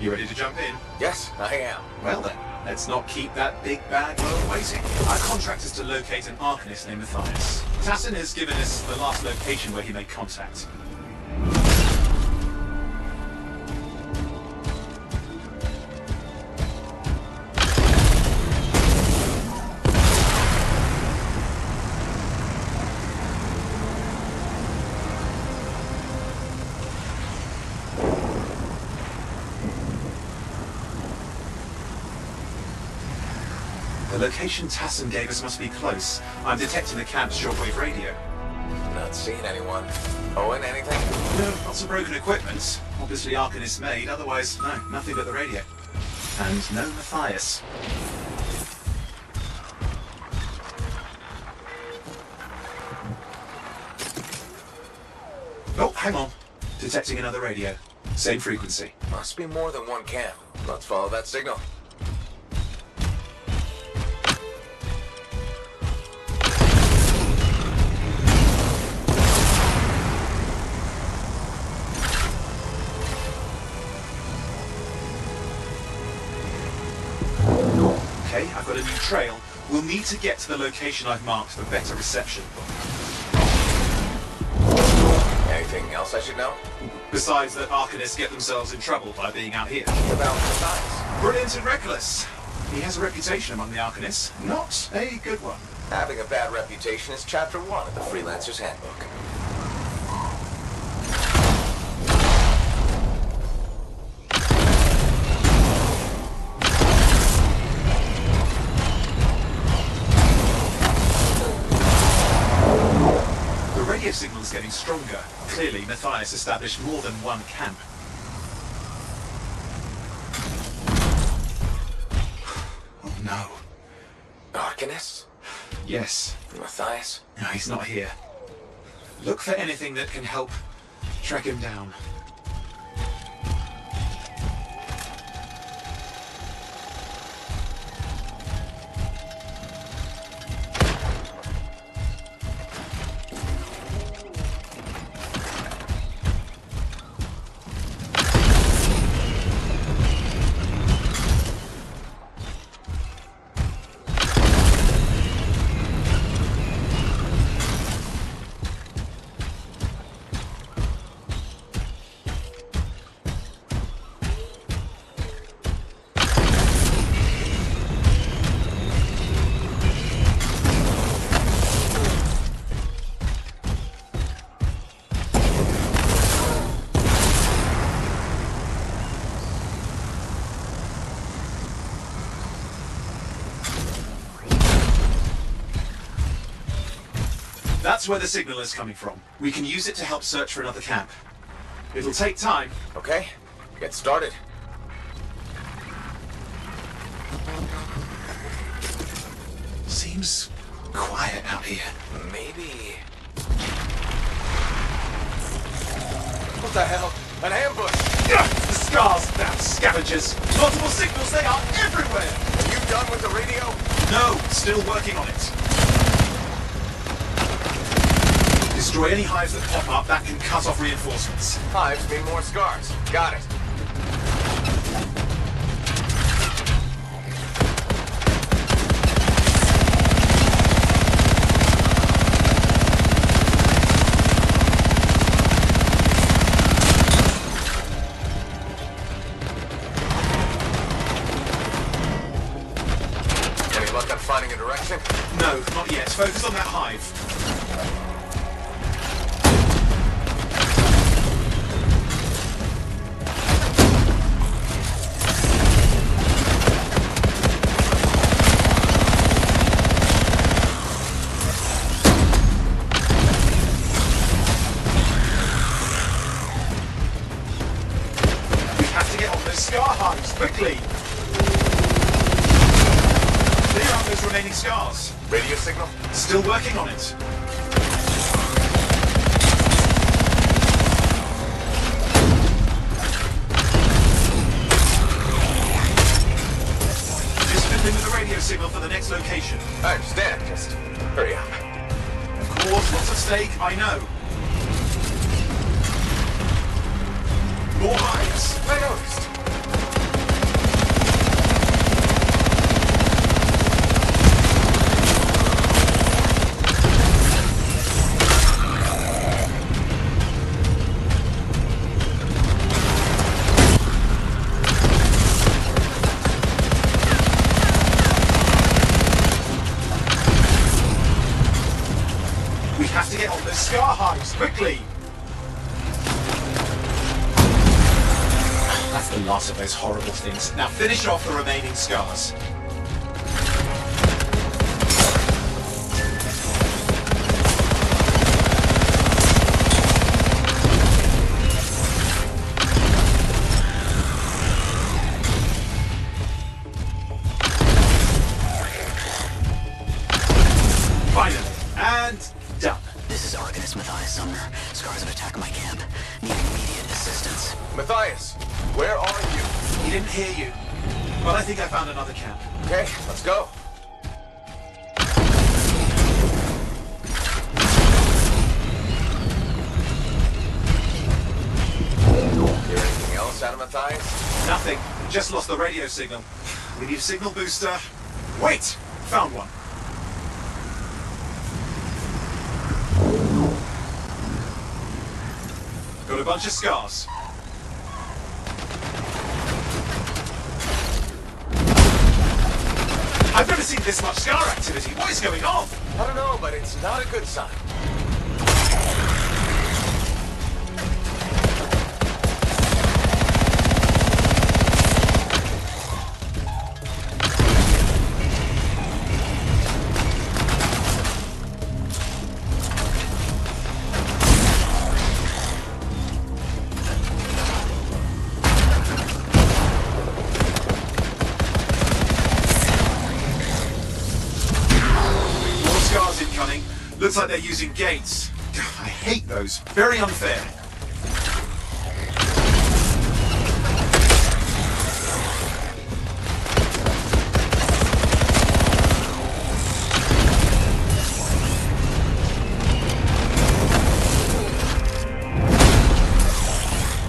[SPEAKER 10] You ready to jump in?
[SPEAKER 11] Yes, I am.
[SPEAKER 10] Well then, let's not keep that big bad world waiting. Our contract is to locate an Arcanist named Matthias. Tassin has given us the last location where he made contact. The location Tassin gave us must be close. I'm detecting the camp's shortwave radio.
[SPEAKER 11] Not seeing anyone. Owen, anything?
[SPEAKER 10] No, lots of broken equipment. Obviously Arcanist made, otherwise, no, nothing but the radio. And no Matthias. Oh, hang on. Detecting another radio. Same frequency.
[SPEAKER 11] Must be more than one camp. Let's follow that signal.
[SPEAKER 10] Okay, I've got a new trail. We'll need to get to the location I've marked for better reception.
[SPEAKER 11] Anything else I should know?
[SPEAKER 10] Besides that Arcanists get themselves in trouble by being out here.
[SPEAKER 11] About Matthias.
[SPEAKER 10] Brilliant and reckless. He has a reputation among the Arcanists. Not a good one.
[SPEAKER 11] Having a bad reputation is chapter 1 of the Freelancer's Handbook.
[SPEAKER 10] The radio signal is getting stronger. Clearly, Matthias established more than one camp. Oh no.
[SPEAKER 11] Arcanist?
[SPEAKER 10] Yes.
[SPEAKER 11] Matthias?
[SPEAKER 10] No, he's not here. Look for anything that can help track him down. That's where the signal is coming from. We can use it to help search for another camp. It'll take time.
[SPEAKER 11] Okay, get started.
[SPEAKER 10] Seems quiet out here.
[SPEAKER 11] Maybe... What the hell? An ambush!
[SPEAKER 10] The scars, damn scavengers! Multiple signals, they are everywhere!
[SPEAKER 11] Are you done with the radio?
[SPEAKER 10] No, still working on it. Destroy any hives that pop up, that can cut off reinforcements.
[SPEAKER 11] Hives mean more scars. Got it. Any luck on finding a direction?
[SPEAKER 10] No, not yet. Focus on that hive. Quickly! Clear out those remaining scars.
[SPEAKER 11] Radio signal?
[SPEAKER 10] Still working on it. Just fiddling with the radio signal for the next location.
[SPEAKER 11] I understand. Just hurry up.
[SPEAKER 10] Of course, lots at stake, I know. More hives.
[SPEAKER 7] I noticed.
[SPEAKER 10] We have to get on those scar hives quickly. That's the last of those horrible things. Now finish off the remaining scars. Finally. And done.
[SPEAKER 3] This is Arcanist Matthias Sumner. Scars have attacked my camp. Need immediate assistance.
[SPEAKER 7] Matthias, where are you?
[SPEAKER 10] He didn't hear you. But I think I found another camp.
[SPEAKER 7] Okay, let's go. Hear anything else out of Matthias?
[SPEAKER 10] Nothing. Just lost the radio signal. We need a signal booster. Wait! Found one. Got a bunch of scars. I've never seen this much scar activity. What is going on?
[SPEAKER 7] I don't know, but it's not a good sign.
[SPEAKER 10] Incoming. Looks like they're using gates. I hate those. Very unfair.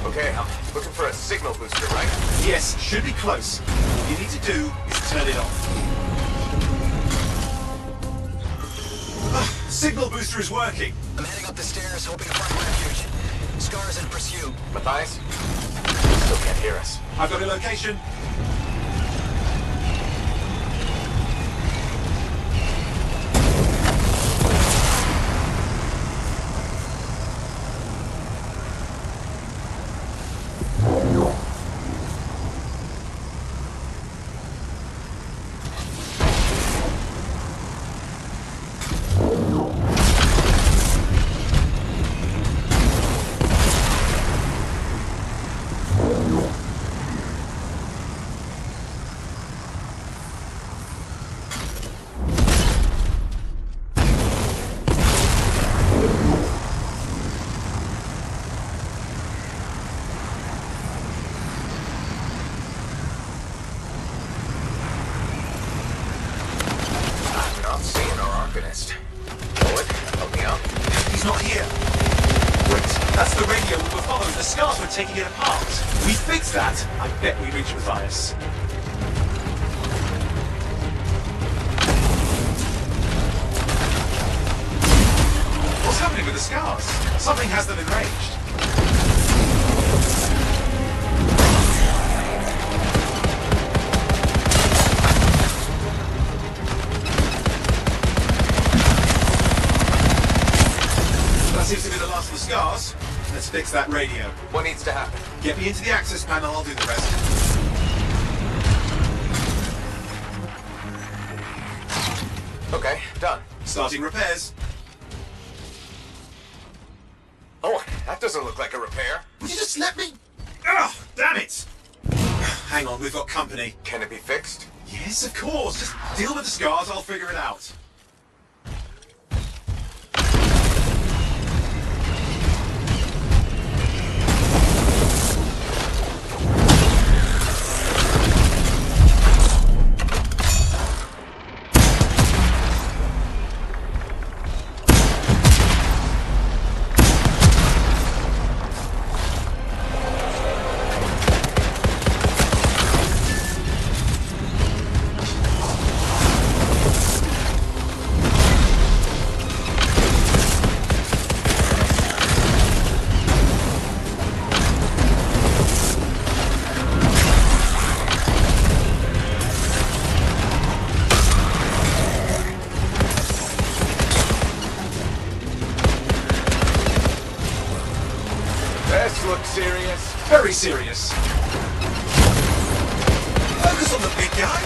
[SPEAKER 7] Okay, I'm looking for a signal booster, right?
[SPEAKER 10] Yes, should be close. All you need to do is turn it off. Signal booster is working.
[SPEAKER 3] I'm heading up the stairs, hoping to find refuge. Scars in pursuit.
[SPEAKER 7] Matthias? Still can't hear us.
[SPEAKER 10] I've got a location.
[SPEAKER 7] Bullet, help me out.
[SPEAKER 10] He's not here. Wait, that's the radio we were following. The scars were taking it apart. We fixed that. I bet we reached Matthias. What's happening with the scars? Something has them enraged. That seems to be the last of the scars. Let's fix that radio.
[SPEAKER 7] What needs to happen?
[SPEAKER 10] Get me into the access panel, I'll do the rest.
[SPEAKER 7] Okay, done.
[SPEAKER 10] Starting repairs.
[SPEAKER 7] Oh, that doesn't look like a repair.
[SPEAKER 10] Would you just let me? Ugh, damn it! Hang on, we've got company.
[SPEAKER 7] Can it be fixed?
[SPEAKER 10] Yes, of course. Just deal with the scars, I'll figure it out.
[SPEAKER 7] look serious?
[SPEAKER 10] Very serious. Focus on the big guy.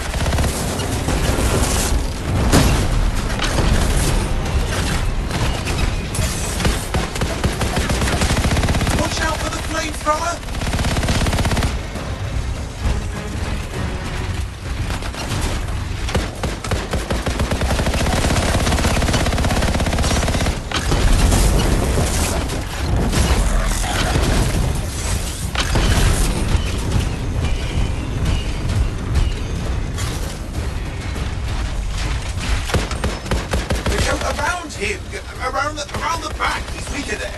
[SPEAKER 10] Watch out for the flamethrower. Around the back. He's weaker there.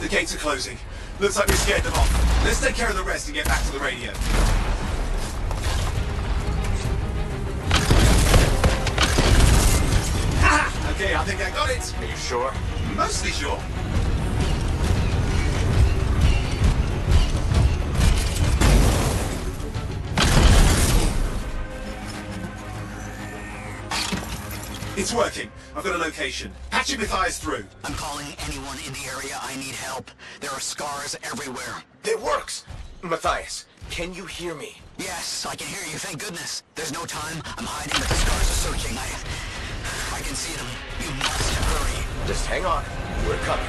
[SPEAKER 10] The gates are closing. Looks like we scared them off. Let's take care of the rest and get back to the radio. Ha! Okay, I think I got it.
[SPEAKER 7] Are you sure?
[SPEAKER 10] Mostly sure. It's working. I've got a location. Patching Matthias through.
[SPEAKER 3] I'm calling anyone in the area. I need help. There are scars everywhere.
[SPEAKER 7] It works! Matthias, can you hear me?
[SPEAKER 3] Yes, I can hear you, thank goodness. There's no time. I'm hiding, but the scars are searching. I can see them. You must hurry.
[SPEAKER 7] Just hang on. We're coming.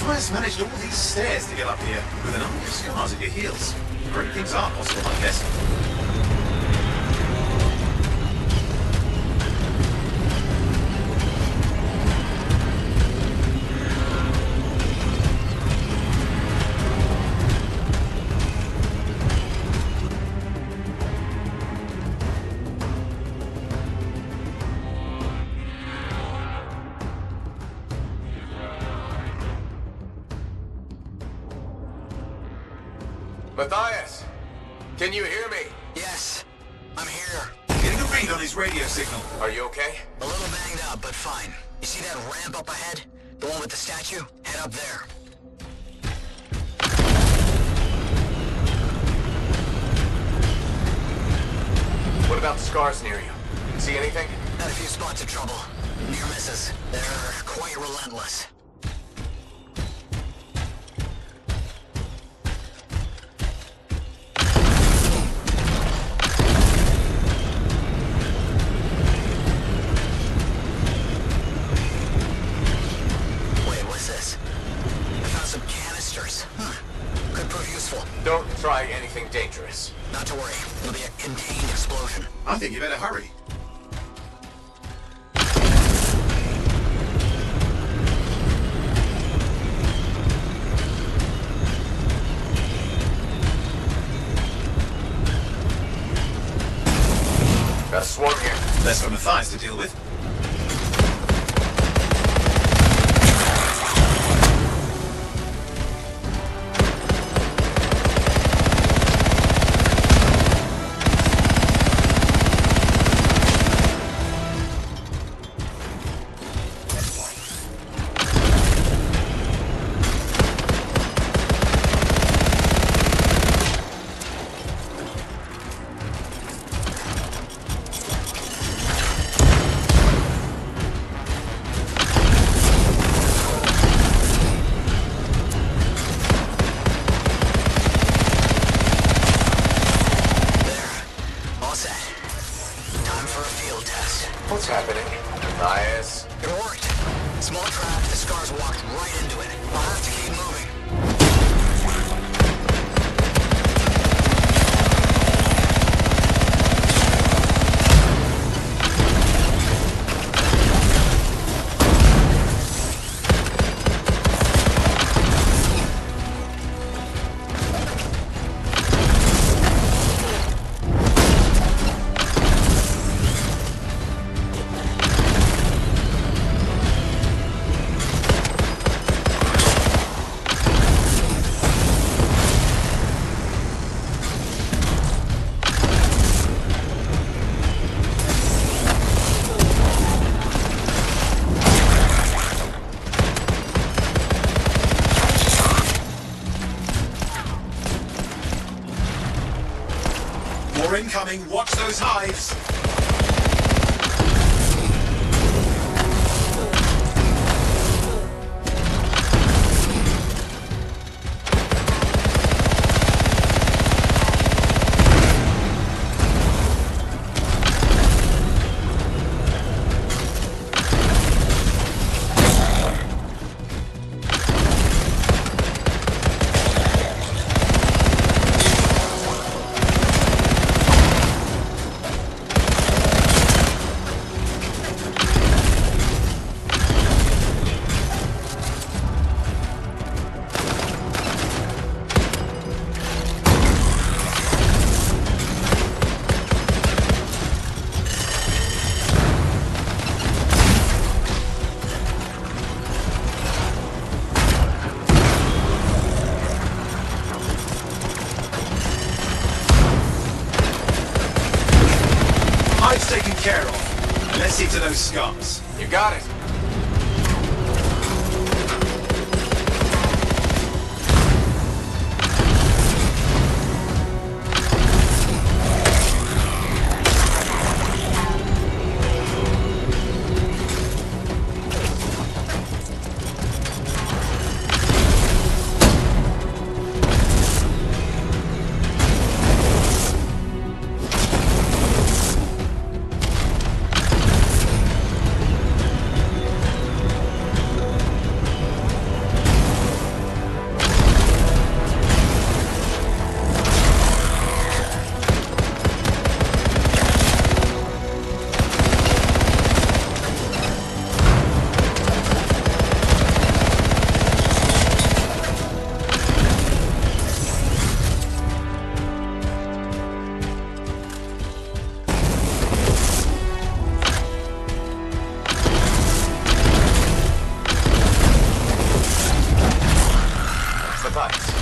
[SPEAKER 10] Matthias managed all these stairs to get up here with an army of scars at your heels. Great things are possible, I guess.
[SPEAKER 7] Matthias, can you hear me?
[SPEAKER 3] Yes, I'm here.
[SPEAKER 10] Getting a read on his radio signal.
[SPEAKER 7] Are you okay?
[SPEAKER 3] A little banged up, but fine. You see that ramp up ahead? The one with the statue? Head up there.
[SPEAKER 7] What about the scars near you? See anything?
[SPEAKER 3] Had a few spots of trouble. Near misses. They're quite relentless.
[SPEAKER 7] Don't try anything dangerous.
[SPEAKER 3] Not to worry. It'll be a contained explosion.
[SPEAKER 10] I think you better hurry.
[SPEAKER 7] Got a swarm here.
[SPEAKER 10] Less for Matthias to deal with. They're incoming. Watch those hives. Taken care of. Let's see to those scums.
[SPEAKER 7] You got it.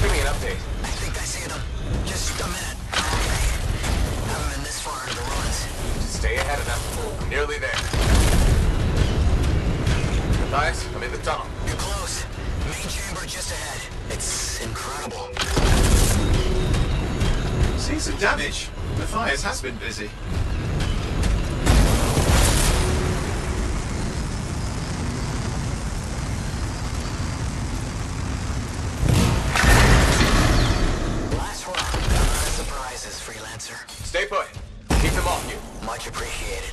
[SPEAKER 7] Give me an update.
[SPEAKER 3] I think I see them. Just a minute. Okay. Haven't been this far into the ruins.
[SPEAKER 7] Just stay ahead of them. I'm nearly there. Matthias, I'm in the tunnel.
[SPEAKER 3] You're close. Main chamber just ahead. It's incredible.
[SPEAKER 10] See some damage. Matthias has been busy.
[SPEAKER 3] Freelancer.
[SPEAKER 7] Stay put. Keep them off you.
[SPEAKER 3] Much appreciated.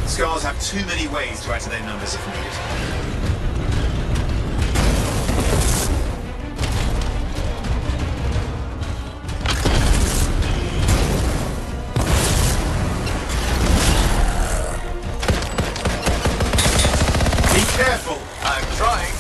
[SPEAKER 10] Scars have too many ways to add to their numbers if needed. Be careful!
[SPEAKER 7] I'm trying.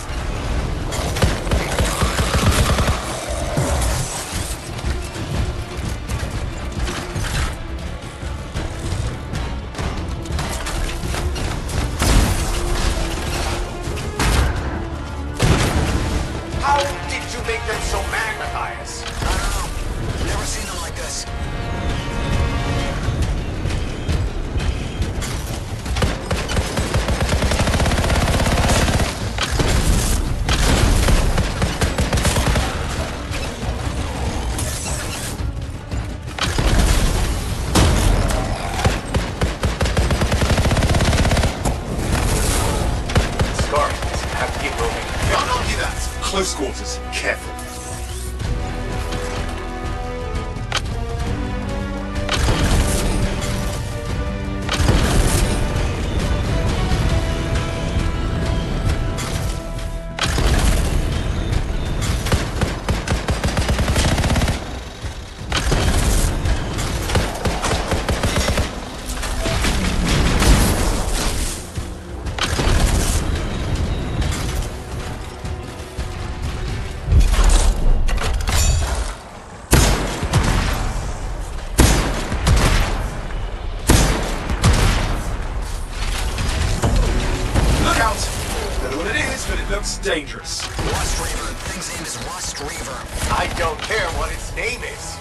[SPEAKER 7] How did you make them so mad, Matthias?
[SPEAKER 3] I don't know. Never seen them like this.
[SPEAKER 7] Scar, have to keep moving.
[SPEAKER 10] Can't argue that. Close quarters. Careful. Sounds dangerous.
[SPEAKER 3] Rust Reaver. Thing's name is Rust Reaver.
[SPEAKER 7] I don't care what its name is.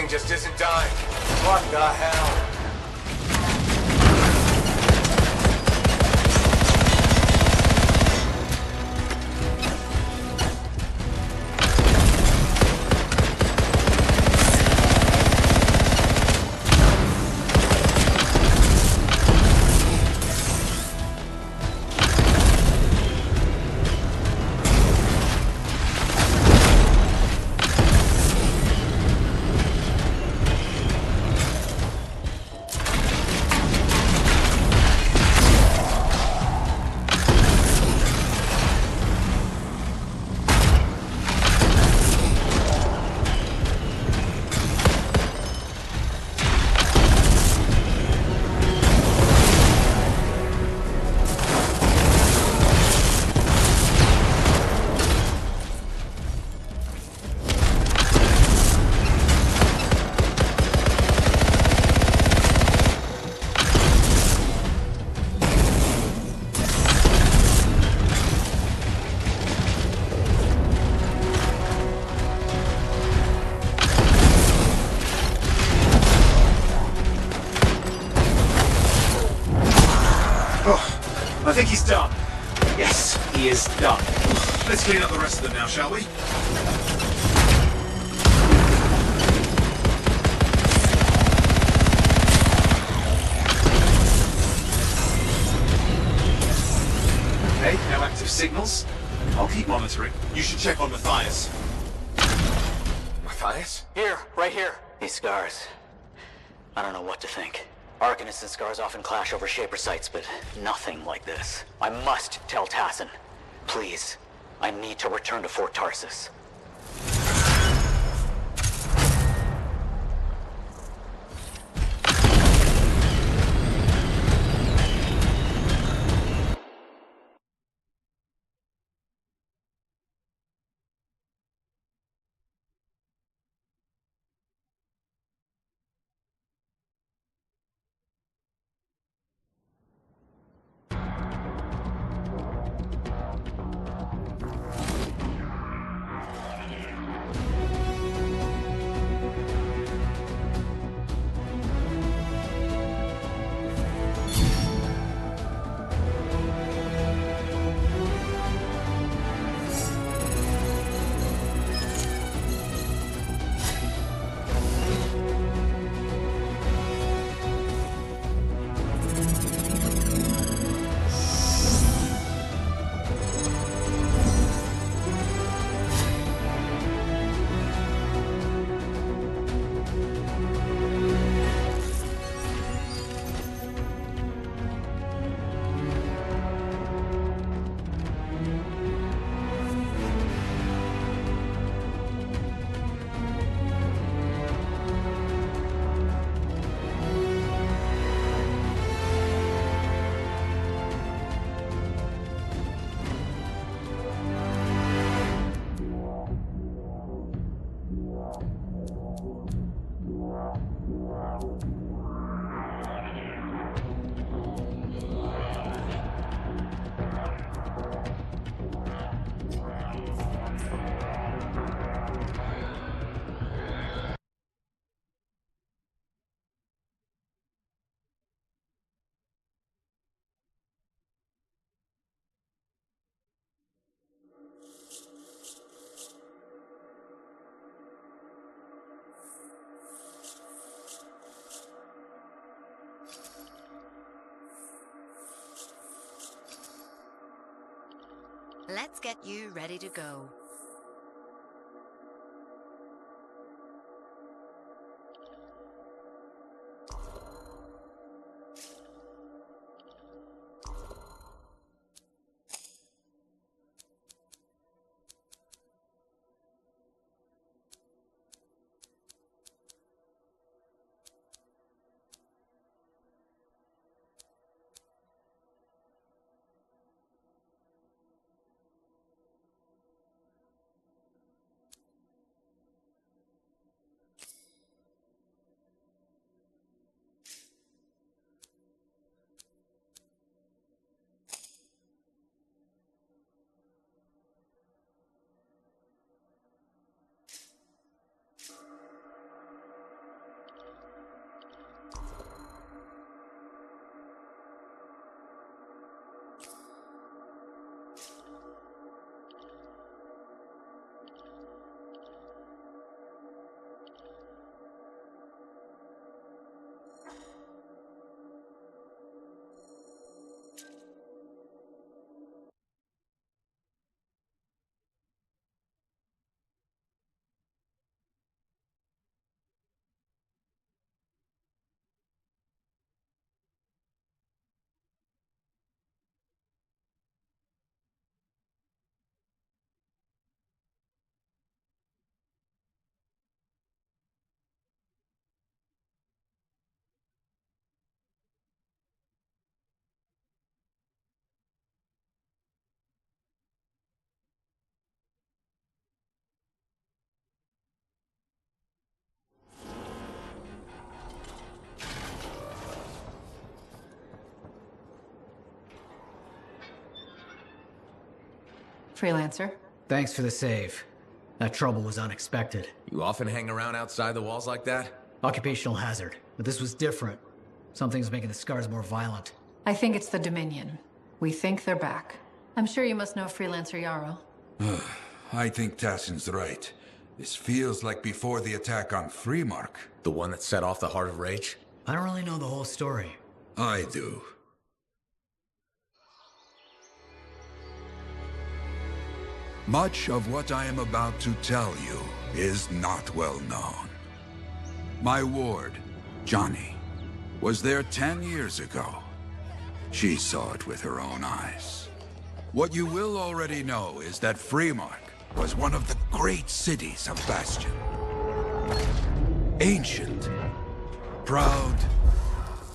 [SPEAKER 7] Just isn't dying. What the hell?
[SPEAKER 10] I think he's done. Yes, he is done. Let's clean up the rest of them now, shall we? Okay, no active signals. I'll keep monitoring. You should check on Matthias.
[SPEAKER 3] Matthias? Here, right here. These scars. I don't know what to think. Arcanists and scars often clash over Shaper sites, but nothing like this. I must tell Tassin. Please, I need to return to Fort Tarsus.
[SPEAKER 12] Let's get you ready to go.
[SPEAKER 23] Freelancer.
[SPEAKER 6] Thanks for the save. That trouble was unexpected.
[SPEAKER 11] You often hang around outside the walls like that?
[SPEAKER 6] Occupational hazard, but this was different. Something's making the scars more violent.
[SPEAKER 23] I think it's the Dominion. We think they're back. I'm sure you must know Freelancer Yarrow.
[SPEAKER 18] I think Tassin's right. This feels like before the attack on Freemark.
[SPEAKER 11] The one that set off the Heart of Rage?
[SPEAKER 6] I don't really know the whole story.
[SPEAKER 18] I do. Much of what I am about to tell you is not well known. My ward, Johnny, was there 10 years ago. She saw it with her own eyes. What you will already know is that Freemark was one of the great cities of Bastion. Ancient, proud,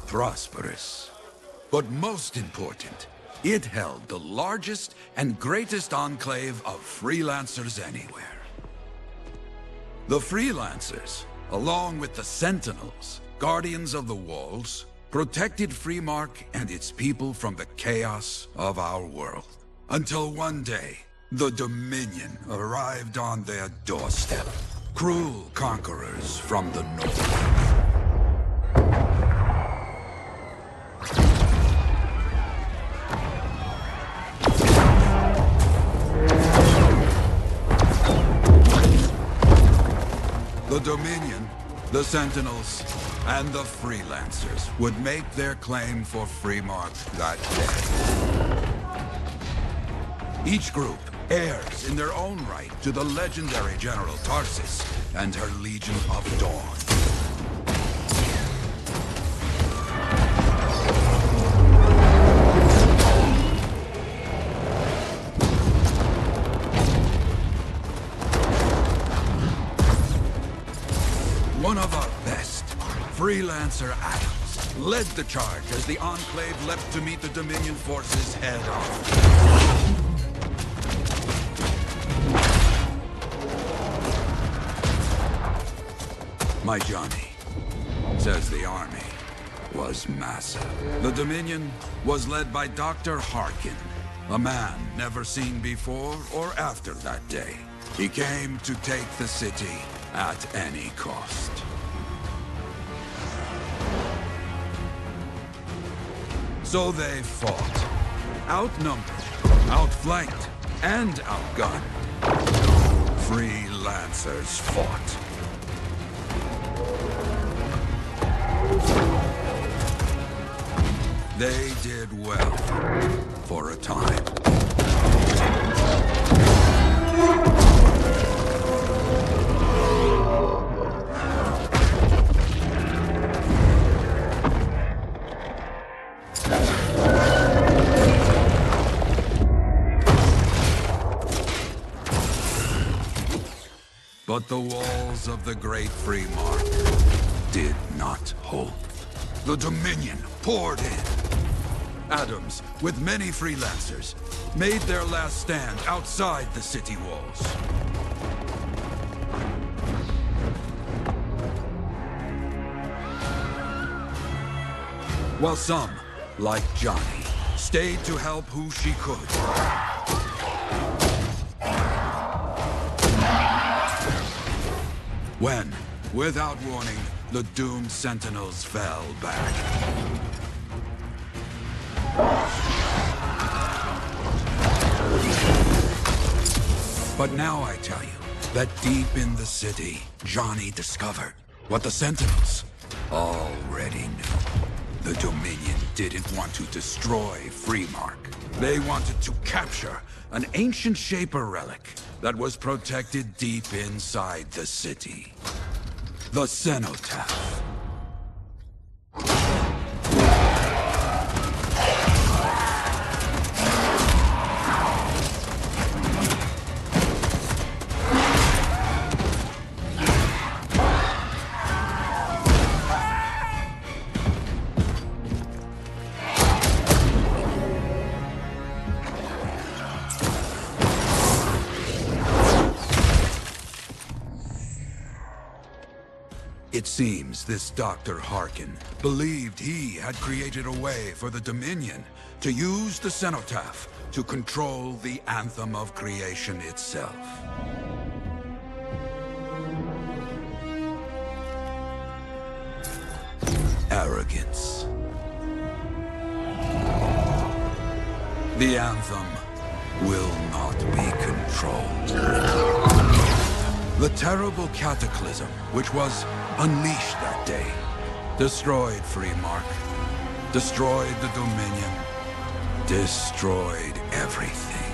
[SPEAKER 18] prosperous. But most important, it held the largest and greatest enclave of freelancers anywhere. The freelancers, along with the Sentinels, guardians of the walls, protected Freemark and its people from the chaos of our world. Until one day, the Dominion arrived on their doorstep. Cruel conquerors from the north. The Dominion, the Sentinels, and the Freelancers would make their claim for Freemark that day. Each group heirs in their own right to the legendary General Tarsis and her Legion of Dawn. One of our best, Freelancer Adams, led the charge as the Enclave leapt to meet the Dominion forces head-on. My Johnny says the army was massive. The Dominion was led by Dr. Harkin, a man never seen before or after that day. He came to take the city at any cost. So they fought. Outnumbered, outflanked, and outgunned. Freelancers fought. They did well for a time. But the walls of the Great Free Mark did not hold. The Dominion poured in. Adams, with many freelancers, made their last stand outside the city walls. While some, like Johnny, stayed to help who she could. When, without warning, the doomed Sentinels fell back. But now I tell you that deep in the city, Johnny discovered what the Sentinels already knew. The Dominion didn't want to destroy Freemark. They wanted to capture an ancient Shaper relic that was protected deep inside the city. The Cenotaph. It seems this Dr. Harkin believed he had created a way for the Dominion to use the Cenotaph to control the Anthem of Creation itself. Arrogance. The Anthem will not be controlled. The terrible cataclysm, which was unleashed that day, destroyed Freemark, destroyed the Dominion, destroyed everything.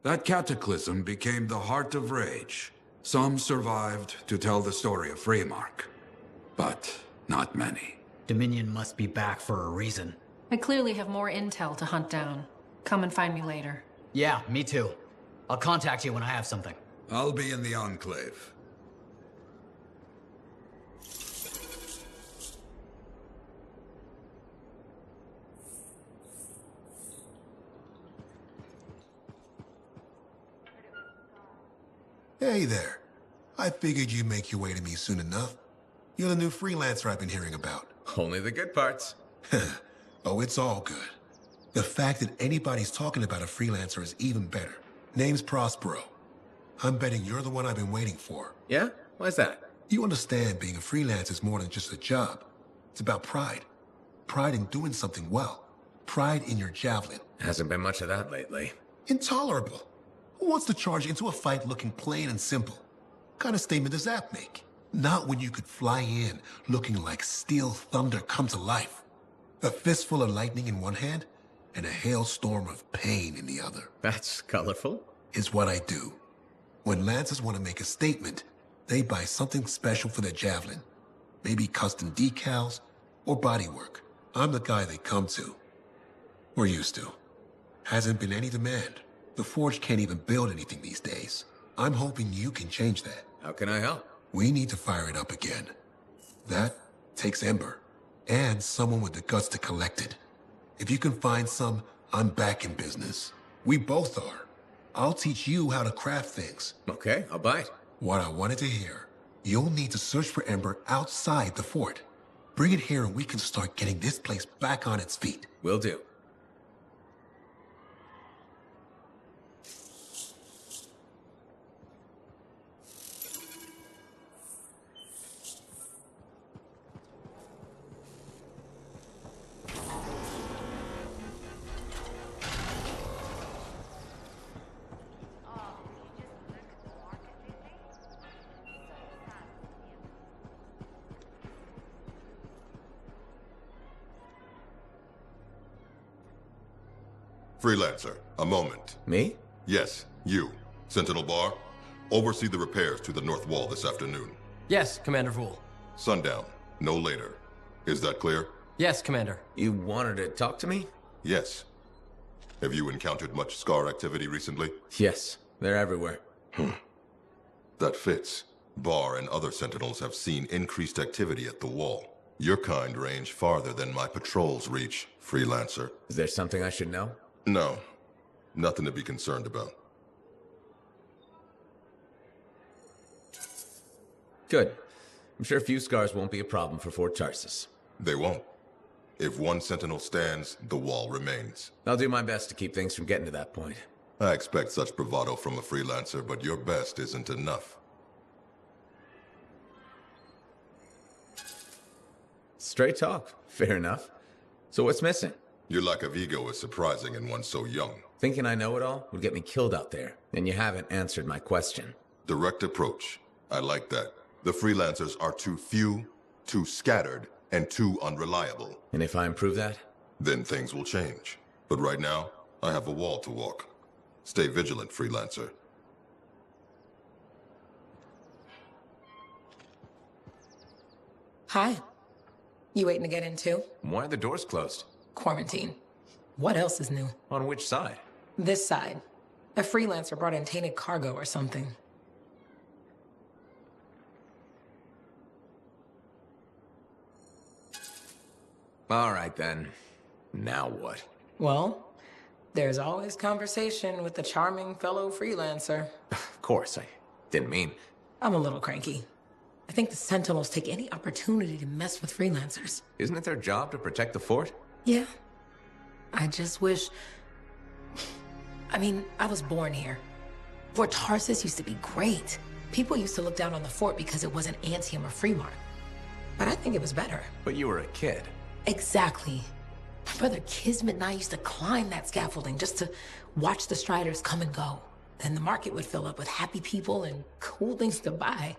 [SPEAKER 18] That cataclysm became the Heart of Rage. Some survived to tell the story of Freemark, but not many.
[SPEAKER 6] Dominion must be back for a reason.
[SPEAKER 23] I clearly have more intel to hunt down. Come and find me later.
[SPEAKER 6] Yeah, me too. I'll contact you when I have something.
[SPEAKER 18] I'll be in the Enclave.
[SPEAKER 4] Hey there. I figured you'd make your way to me soon enough. You're the new freelancer I've been hearing about.
[SPEAKER 11] Only the good parts.
[SPEAKER 4] Oh, it's all good. The fact that anybody's talking about a freelancer is even better. Name's Prospero. I'm betting you're the one I've been waiting for.
[SPEAKER 11] Yeah? Why's that?
[SPEAKER 4] You understand being a freelancer is more than just a job. It's about pride. Pride in doing something well. Pride in your javelin.
[SPEAKER 11] Hasn't been much of that lately.
[SPEAKER 4] Intolerable. Who wants to charge into a fight looking plain and simple? What kind of statement does that make? Not when you could fly in looking like steel thunder come to life. A fistful of lightning in one hand, and a hailstorm of pain in the other.
[SPEAKER 11] That's colorful.
[SPEAKER 4] Is what I do. When Lancers want to make a statement, they buy something special for their javelin. Maybe custom decals or bodywork. I'm the guy they come to. We're used to. Hasn't been any demand. The Forge can't even build anything these days. I'm hoping you can change that.
[SPEAKER 11] How can I help?
[SPEAKER 4] We need to fire it up again. That takes Ember. And someone with the guts to collect it. If you can find some, I'm back in business. We both are. I'll teach you how to craft things.
[SPEAKER 11] Okay, I'll bite.
[SPEAKER 4] What I wanted to hear. You'll need to search for Ember outside the fort. Bring it here and we can start getting this place back on its feet.
[SPEAKER 11] Will do.
[SPEAKER 8] Freelancer, a moment.
[SPEAKER 11] Me?
[SPEAKER 8] Yes, you. Sentinel Bar, oversee the repairs to the north wall this afternoon.
[SPEAKER 9] Yes, Commander Vool.
[SPEAKER 8] Sundown, no later. Is that clear?
[SPEAKER 9] Yes, Commander.
[SPEAKER 11] You wanted to talk to me?
[SPEAKER 8] Yes. Have you encountered much Scar activity recently?
[SPEAKER 11] Yes, they're everywhere.
[SPEAKER 8] That fits. Barr and other Sentinels have seen increased activity at the wall. Your kind range farther than my patrol's reach, Freelancer.
[SPEAKER 11] Is there something I should know?
[SPEAKER 8] No. Nothing to be concerned about.
[SPEAKER 11] Good. I'm sure few Scars won't be a problem for Fort Tarsus.
[SPEAKER 8] They won't. If one Sentinel stands, the wall remains.
[SPEAKER 11] I'll do my best to keep things from getting to that point.
[SPEAKER 8] I expect such bravado from a Freelancer, but your best isn't enough.
[SPEAKER 11] Straight talk. Fair enough. So what's missing?
[SPEAKER 8] Your lack of ego is surprising in one so young.
[SPEAKER 11] Thinking I know it all would get me killed out there, and you haven't answered my question.
[SPEAKER 8] Direct approach. I like that. The Freelancers are too few, too scattered, and too unreliable.
[SPEAKER 11] And if I improve that?
[SPEAKER 8] Then things will change. But right now, I have a wall to walk. Stay vigilant, Freelancer.
[SPEAKER 1] Hi. You waiting to get in too?
[SPEAKER 11] Why are the doors closed?
[SPEAKER 1] Quarantine. What else is new?
[SPEAKER 11] On which side?
[SPEAKER 1] This side. A freelancer brought in tainted cargo or something.
[SPEAKER 11] All right then. Now what?
[SPEAKER 1] Well, there's always conversation with the charming fellow freelancer.
[SPEAKER 11] Of course, I didn't mean...
[SPEAKER 1] I'm a little cranky. I think the Sentinels take any opportunity to mess with freelancers.
[SPEAKER 11] Isn't it their job to protect the fort?
[SPEAKER 1] Yeah. I just wish... I mean, I was born here. Fort Tarsus used to be great. People used to look down on the fort because it wasn't Anthem or Fremont. But I think it was better.
[SPEAKER 11] But you were a kid.
[SPEAKER 1] Exactly. My brother Kismet and I used to climb that scaffolding just to watch the Striders come and go. Then the market would fill up with happy people and cool things to buy.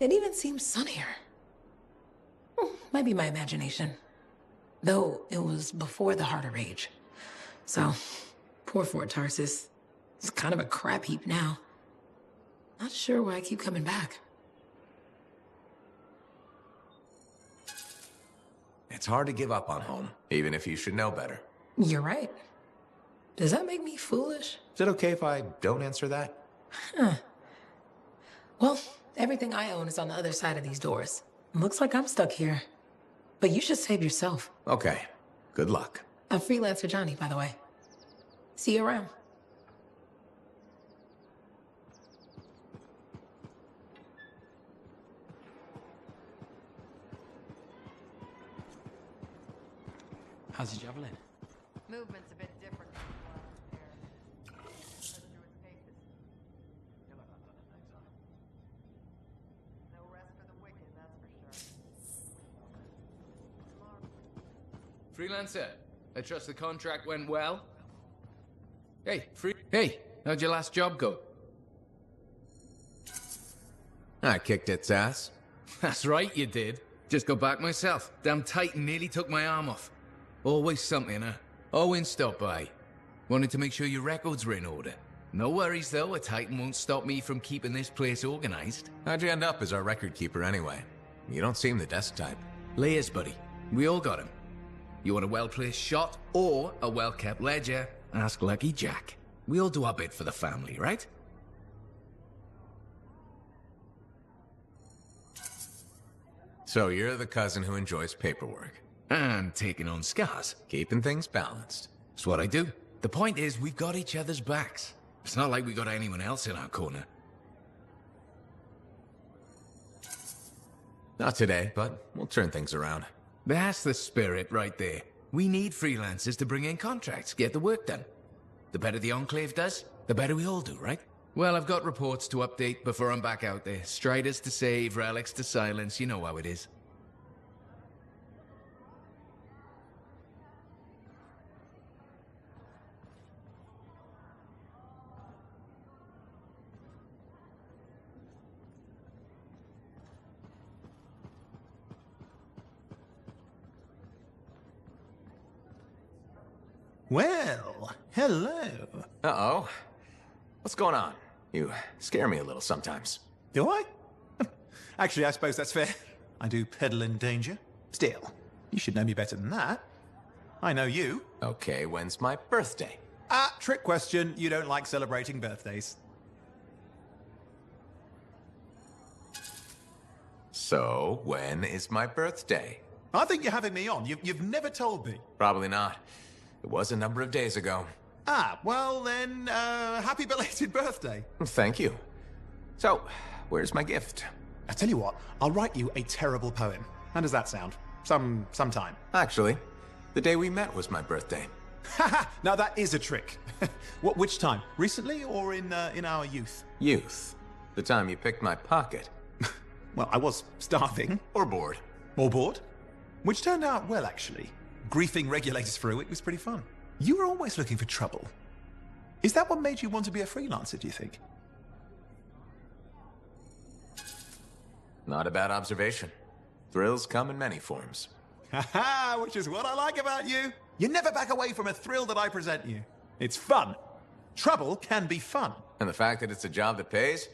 [SPEAKER 1] It even seemed sunnier. Might be my imagination. Though it was before the Harder Age. So, poor Fort Tarsus. It's kind of a crap heap now. Not sure why I keep coming back.
[SPEAKER 11] It's hard to give up on home, even if you should know better.
[SPEAKER 1] You're right. Does that make me foolish?
[SPEAKER 11] Is it okay if I don't answer that?
[SPEAKER 1] Huh. Well, everything I own is on the other side of these doors. Looks like I'm stuck here. But you should save yourself.
[SPEAKER 11] Okay. Good luck.
[SPEAKER 1] I'm Freelancer Johnny, by the way. See you around.
[SPEAKER 6] How's your javelin?
[SPEAKER 19] Movement's a bit different from no rest for the wicked, that's for sure.
[SPEAKER 2] Freelancer, I trust the contract went well? Hey, how'd your last job go?
[SPEAKER 11] I kicked its ass.
[SPEAKER 2] That's right, you did. Just got back myself. Damn Titan nearly took my arm off. Always something, huh? Owen stopped by. Wanted to make sure your records were in order. No worries, though. A Titan won't stop me from keeping this place organized.
[SPEAKER 11] How'd you end up as our record keeper anyway? You don't seem the desk type.
[SPEAKER 2] Layers, buddy. We all got him. You want a well-placed shot or a well-kept ledger? Ask Lucky Jack. We all do our bit for the family, right?
[SPEAKER 11] So you're the cousin who enjoys paperwork.
[SPEAKER 2] And taking on scars.
[SPEAKER 11] Keeping things balanced.
[SPEAKER 2] It's what I do. The point is, we've got each other's backs. It's not like we got anyone else in our corner.
[SPEAKER 11] Not today, but we'll turn things around.
[SPEAKER 2] That's the spirit right there. We need freelancers to bring in contracts, get the work done. The better the Enclave does, the better we all do, right? Well, I've got reports to update before I'm back out there. Striders to save, relics to silence, you know how it is.
[SPEAKER 20] Well, hello.
[SPEAKER 11] Uh-oh. What's going on? You scare me a little sometimes.
[SPEAKER 20] Do I? Actually, I suppose that's fair. I do peddle in danger. Still, you should know me better than that. I know you.
[SPEAKER 11] Okay, when's my birthday?
[SPEAKER 20] Trick question. You don't like celebrating birthdays.
[SPEAKER 11] So, when is my birthday?
[SPEAKER 20] I think you're having me on. You've never told me.
[SPEAKER 11] Probably not. It was a number of days ago.
[SPEAKER 20] Well then, happy belated birthday.
[SPEAKER 11] Thank you. So, where's my gift?
[SPEAKER 20] I tell you what, I'll write you a terrible poem. How does that sound? Sometime.
[SPEAKER 11] Actually, the day we met was my birthday.
[SPEAKER 20] Haha! Now that is a trick. Which time? Recently or in our youth?
[SPEAKER 11] Youth. The time you picked my pocket.
[SPEAKER 20] Well, I was starving.
[SPEAKER 11] Or bored.
[SPEAKER 20] Or bored? Which turned out well, actually. Griefing regulators for a week was pretty fun. You were always looking for trouble. Is that what made you want to be a freelancer, do you think?
[SPEAKER 11] Not a bad observation. Thrills come in many forms.
[SPEAKER 20] Haha, which is what I like about you. You never back away from a thrill that I present you. It's fun. Trouble can be fun.
[SPEAKER 11] And the fact that it's a job that pays?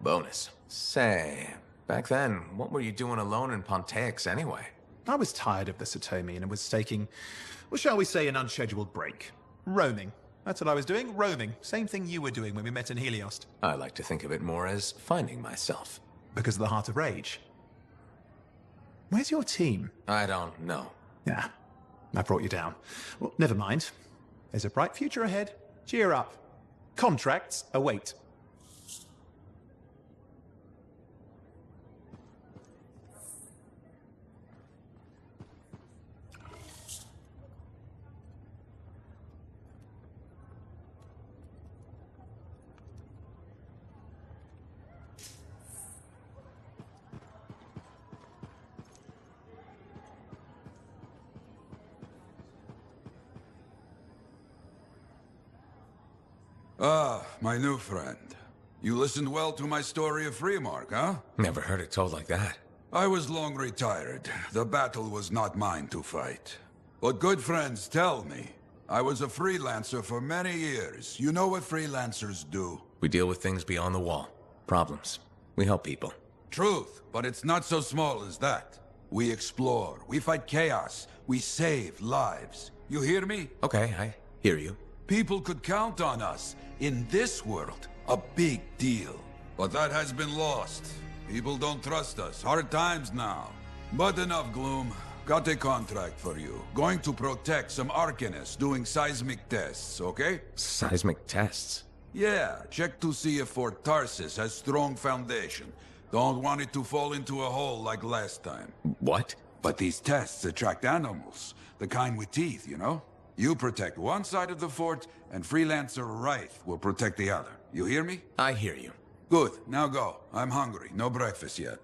[SPEAKER 11] Bonus. Say, back then, what were you doing alone in Pontaix anyway?
[SPEAKER 20] I was tired of the Satomi and was taking, well, shall we say, an unscheduled break. Roaming. That's what I was doing, roaming. Same thing you were doing when we met in Heliost.
[SPEAKER 11] I like to think of it more as finding myself.
[SPEAKER 20] Because of the Heart of Rage. Where's your team?
[SPEAKER 11] I don't know.
[SPEAKER 20] Yeah, I brought you down. Well, never mind. There's a bright future ahead. Cheer up. Contracts await.
[SPEAKER 18] Ah, my new friend. You listened well to my story of Freemark, huh?
[SPEAKER 11] Never heard it told like that.
[SPEAKER 18] I was long retired. The battle was not mine to fight. But good friends tell me. I was a freelancer for many years. You know what freelancers do?
[SPEAKER 11] We deal with things beyond the wall. Problems. We help people.
[SPEAKER 18] Truth, but it's not so small as that. We explore, we fight chaos, we save lives. You hear me?
[SPEAKER 11] Okay, I hear you.
[SPEAKER 18] People could count on us. In this world, a big deal. But that has been lost. People don't trust us. Hard times now. But enough gloom. Got a contract for you. Going to protect some Arcanists doing seismic tests, okay?
[SPEAKER 11] Seismic tests?
[SPEAKER 18] Yeah, check to see if Fort Tarsis has strong foundation. Don't want it to fall into a hole like last time.
[SPEAKER 11] What?
[SPEAKER 18] But these tests attract animals. The kind with teeth, you know? You protect one side of the fort, and Freelancer Wraith will protect the other. You hear me?
[SPEAKER 11] I hear you.
[SPEAKER 18] Good. Now go. I'm hungry. No breakfast yet.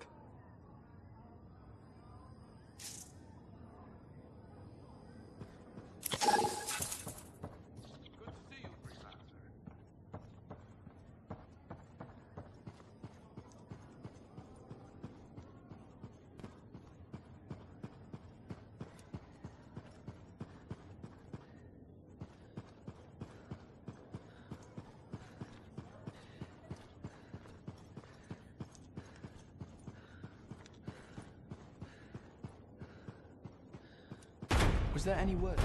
[SPEAKER 5] Was there any word?